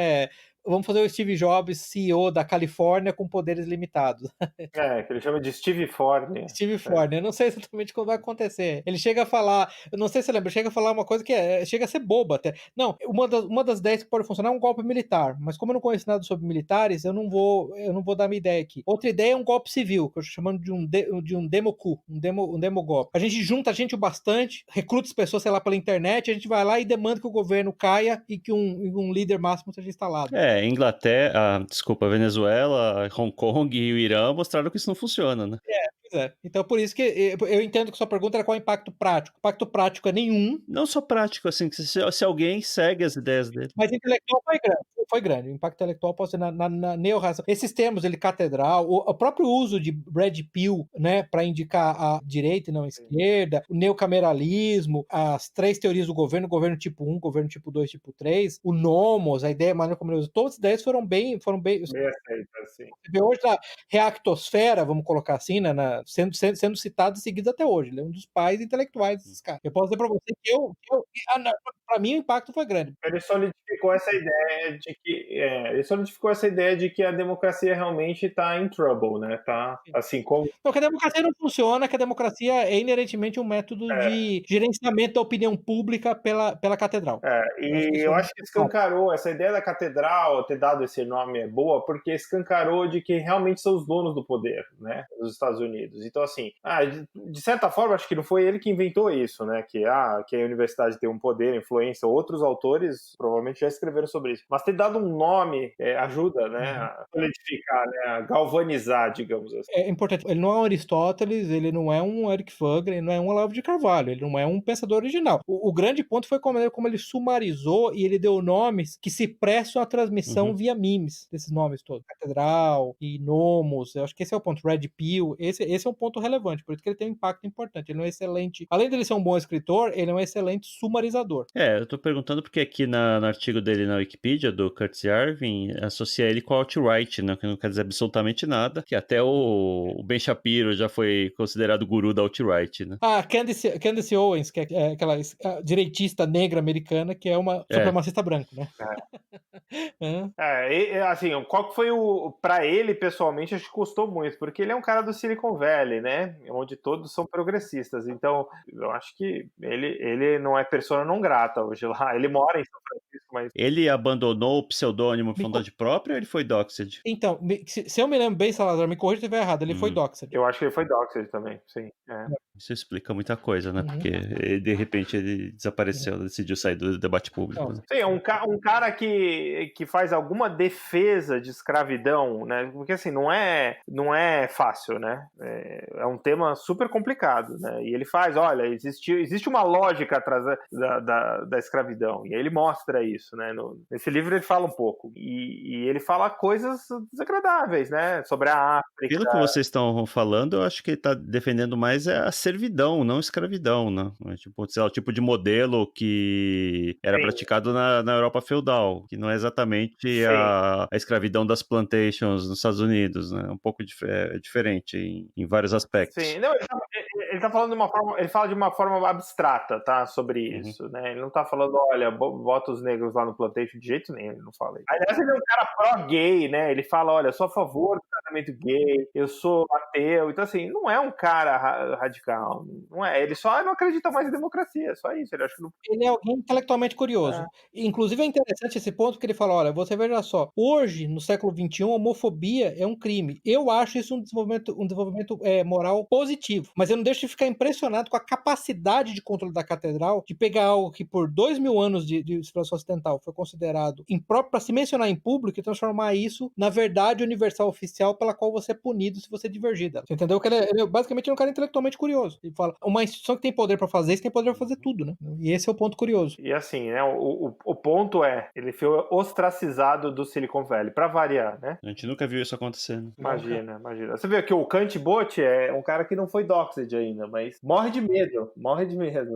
vamos fazer o Steve Jobs, CEO da Califórnia, com poderes limitados. Que ele chama de Steve Forne. Steve Forne, eu não sei exatamente como vai acontecer. Ele chega a falar, eu não sei se você lembra, chega a falar uma coisa que chega a ser boba até. Não, uma das ideias que pode funcionar é um golpe militar, mas como eu não conheço nada sobre militares, eu não vou dar minha ideia aqui. Outra ideia é um golpe civil, que eu estou chamando de um demo-coup, um demo-golpe. A gente junta gente o bastante, recruta as pessoas, sei lá, pela internet, a gente vai lá e demanda que o governo caia e que um líder máximo seja instalado. Inglaterra, Venezuela, Hong Kong e o Irã mostraram que isso não funciona, né? Pois é. Então, por isso que eu entendo que sua pergunta era qual é o impacto prático. O impacto prático é nenhum. Não só prático, assim, se alguém segue as ideias dele. Mas intelectual foi grande. O impacto intelectual pode ser na neo-raça. Esses termos, catedral, o próprio uso de Brad Pill, né, para indicar a direita e não a esquerda, o neocameralismo, as 3 teorias do governo tipo 1, governo tipo 2, tipo 3, o nomos, a ideia, a maneira como ele usa, todas as ideias foram bem aceitas, sim. Hoje a reactosfera, vamos colocar assim, né, sendo citado e seguido até hoje. Ele é um dos pais intelectuais desses caras. Eu posso dizer para você que para mim o impacto foi grande. Ele solidificou essa ideia de que a democracia realmente está em trouble, né? Tá assim como. Então, que a democracia não funciona, que a democracia é inerentemente um método de gerenciamento da opinião pública pela catedral. Eu acho que escancarou essa ideia da catedral, ter dado esse nome é boa, porque escancarou de que realmente são os donos do poder, né? Nos Estados Unidos. Então, assim, de certa forma, acho que não foi ele que inventou isso, né? Que a universidade tem um poder, influência. Outros autores provavelmente já escreveram sobre isso. Mas ter dado um nome ajuda, né? A solidificar, né? A galvanizar, digamos assim. É importante. Ele não é um Aristóteles, ele não é um Eric Fugger, ele não é um Olavo de Carvalho, ele não é um pensador original. O grande ponto foi como ele sumarizou e ele deu nomes que se prestam à transmissão via memes, desses nomes todos. Catedral e Nomos, eu acho que esse é o ponto. Red Pill, esse é um ponto relevante, por isso que ele tem um impacto importante. Ele é um excelente, além dele ser um bom escritor, ele é um excelente sumarizador. Eu tô perguntando porque aqui no artigo dele na Wikipedia, do Curtis Yarvin, associa ele com o alt-right, né, que não quer dizer absolutamente nada, que até o Ben Shapiro já foi considerado guru da alt-right, né? Candace Owens, que é aquela direitista negra americana, que é uma supremacista branca, né? Assim, qual que foi pra ele, pessoalmente, acho que custou muito, porque ele é um cara do Silicon Valley, né? Onde todos são progressistas. Então, eu acho que ele não é persona não grata hoje lá. Ele mora em São Francisco, mas... Ele abandonou o pseudônimo por vontade própria ou ele foi doxed? Então, se eu me lembro bem, Salazar, me corrija se eu estiver errado, ele foi doxed. Eu acho que ele foi doxed também, sim. Isso explica muita coisa, né? Porque de repente ele desapareceu, decidiu sair do debate público. Né? Sim, um cara que faz alguma defesa de escravidão, né? Porque assim, não é fácil, né? É um tema super complicado, né? E ele faz, olha, existe uma lógica atrás da escravidão. E aí ele mostra isso, né? Nesse livro ele fala um pouco. E ele fala coisas desagradáveis, né? Sobre a África. Pelo que vocês estão falando, eu acho que ele está defendendo mais a servidão, não a escravidão, né? Tipo, sei lá, o tipo de modelo que era praticado na Europa feudal, que não é exatamente a escravidão das plantations nos Estados Unidos, né? Um pouco diferente em vários aspectos. Sim, não, ele tá falando de uma forma, ele fala de uma forma abstrata, tá, sobre isso, né? Ele não tá falando, olha, bota os negros lá no plantation, de jeito nenhum, ele não fala isso. Aliás, ele é um cara pró-gay, né? Ele fala, olha, sou a favor casamento gay, eu sou ateu. Então, assim, não é um cara radical. Não é. Ele só não acredita mais em democracia, só isso. Ele acha que não... Ele é alguém intelectualmente curioso. Inclusive é interessante esse ponto que ele fala, olha, você veja só, hoje, no século XXI, a homofobia é um crime. Eu acho isso um desenvolvimento moral positivo, mas eu não deixo de ficar impressionado com a capacidade de controle da catedral de pegar algo que por 2000 anos de civilização ocidental foi considerado impróprio para se mencionar em público e transformar isso na verdade universal oficial pela qual você é punido se você divergir dela. Você entendeu? Que ele basicamente é um cara intelectualmente curioso. Ele fala, uma instituição que tem poder para fazer isso tem poder para fazer tudo, né? E esse é o ponto curioso. E assim, né, o ponto é, ele foi ostracizado do Silicon Valley, pra variar, né? A gente nunca viu isso acontecendo. Imagina. Você vê que o Kant Bot é um cara que não foi doxed ainda, mas morre de medo,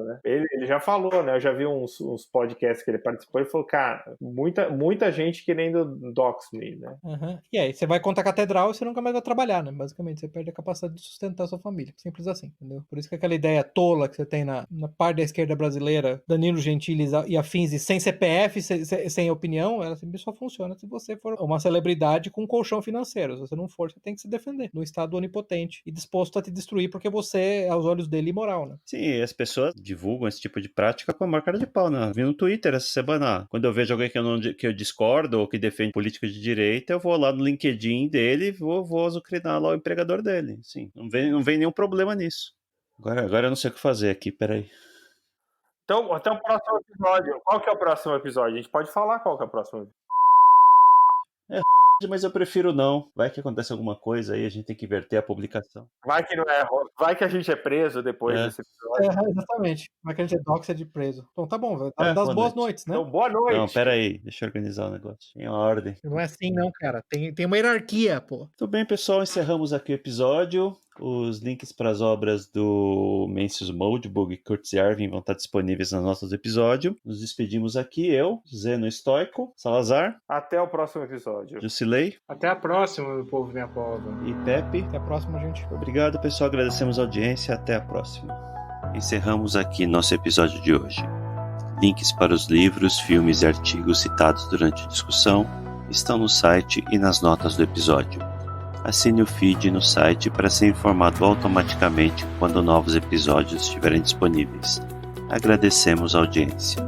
né? Ele já falou, né? Eu já vi uns podcasts que ele participou e falou, cara, muita gente querendo dox me, né? Uhum. E aí, você vai contra a catedral e você nunca mais vai trabalhar, né? Basicamente, você perde a capacidade de sustentar a sua família. Simples assim, entendeu? Por isso que aquela ideia tola que você tem na parte da esquerda brasileira, Danilo Gentili e afins, e sem CPF, sem opinião, ela sempre só funciona se você for uma celebridade com colchão financeiro. Se você não for, você tem que se defender no estado onipotente e disposto a te destruir porque você é, aos olhos dele, imoral, né? Sim, as pessoas divulgam esse tipo de prática com a maior cara de pau, né? Vi no Twitter essa semana, quando eu vejo alguém que eu discordo ou que defende política de direita, eu vou lá no LinkedIn dele e vou azucrinar lá o empregador dele. Sim, não vem nenhum problema nisso. Agora eu não sei o que fazer aqui, peraí. Então, até o próximo episódio. Qual que é o próximo episódio? A gente pode falar qual que é o próximo episódio. Mas eu prefiro não. Vai que acontece alguma coisa aí, a gente tem que inverter a publicação. Vai que não é, vai que a gente é preso depois desse episódio. Exatamente. Vai que a gente é doxa de preso. Então tá bom, das boa boas noite. noites, né? Então, boa noite. Não, peraí, deixa eu organizar o negócio. Em ordem. Não é assim não, cara. Tem uma hierarquia, pô. Tudo bem, pessoal, encerramos aqui o episódio. Os links para as obras do Mencius Moldbug e Curtis Yarvin vão estar disponíveis nas notas do episódio. Nos despedimos aqui, eu, Zeno Estoico, Salazar. Até o próximo episódio. Jusilei. Até a próxima, meu povo minha pova. E Pepe. Até a próxima, gente. Obrigado, pessoal. Agradecemos a audiência. Até a próxima. Encerramos aqui nosso episódio de hoje. Links para os livros, filmes e artigos citados durante a discussão estão no site e nas notas do episódio. Assine o feed no site para ser informado automaticamente quando novos episódios estiverem disponíveis. Agradecemos a audiência.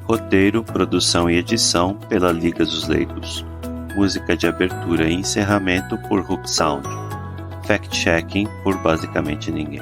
Roteiro, produção e edição pela Liga dos Leigos. Música de abertura e encerramento por Hook Sound. Fact-checking por basicamente ninguém.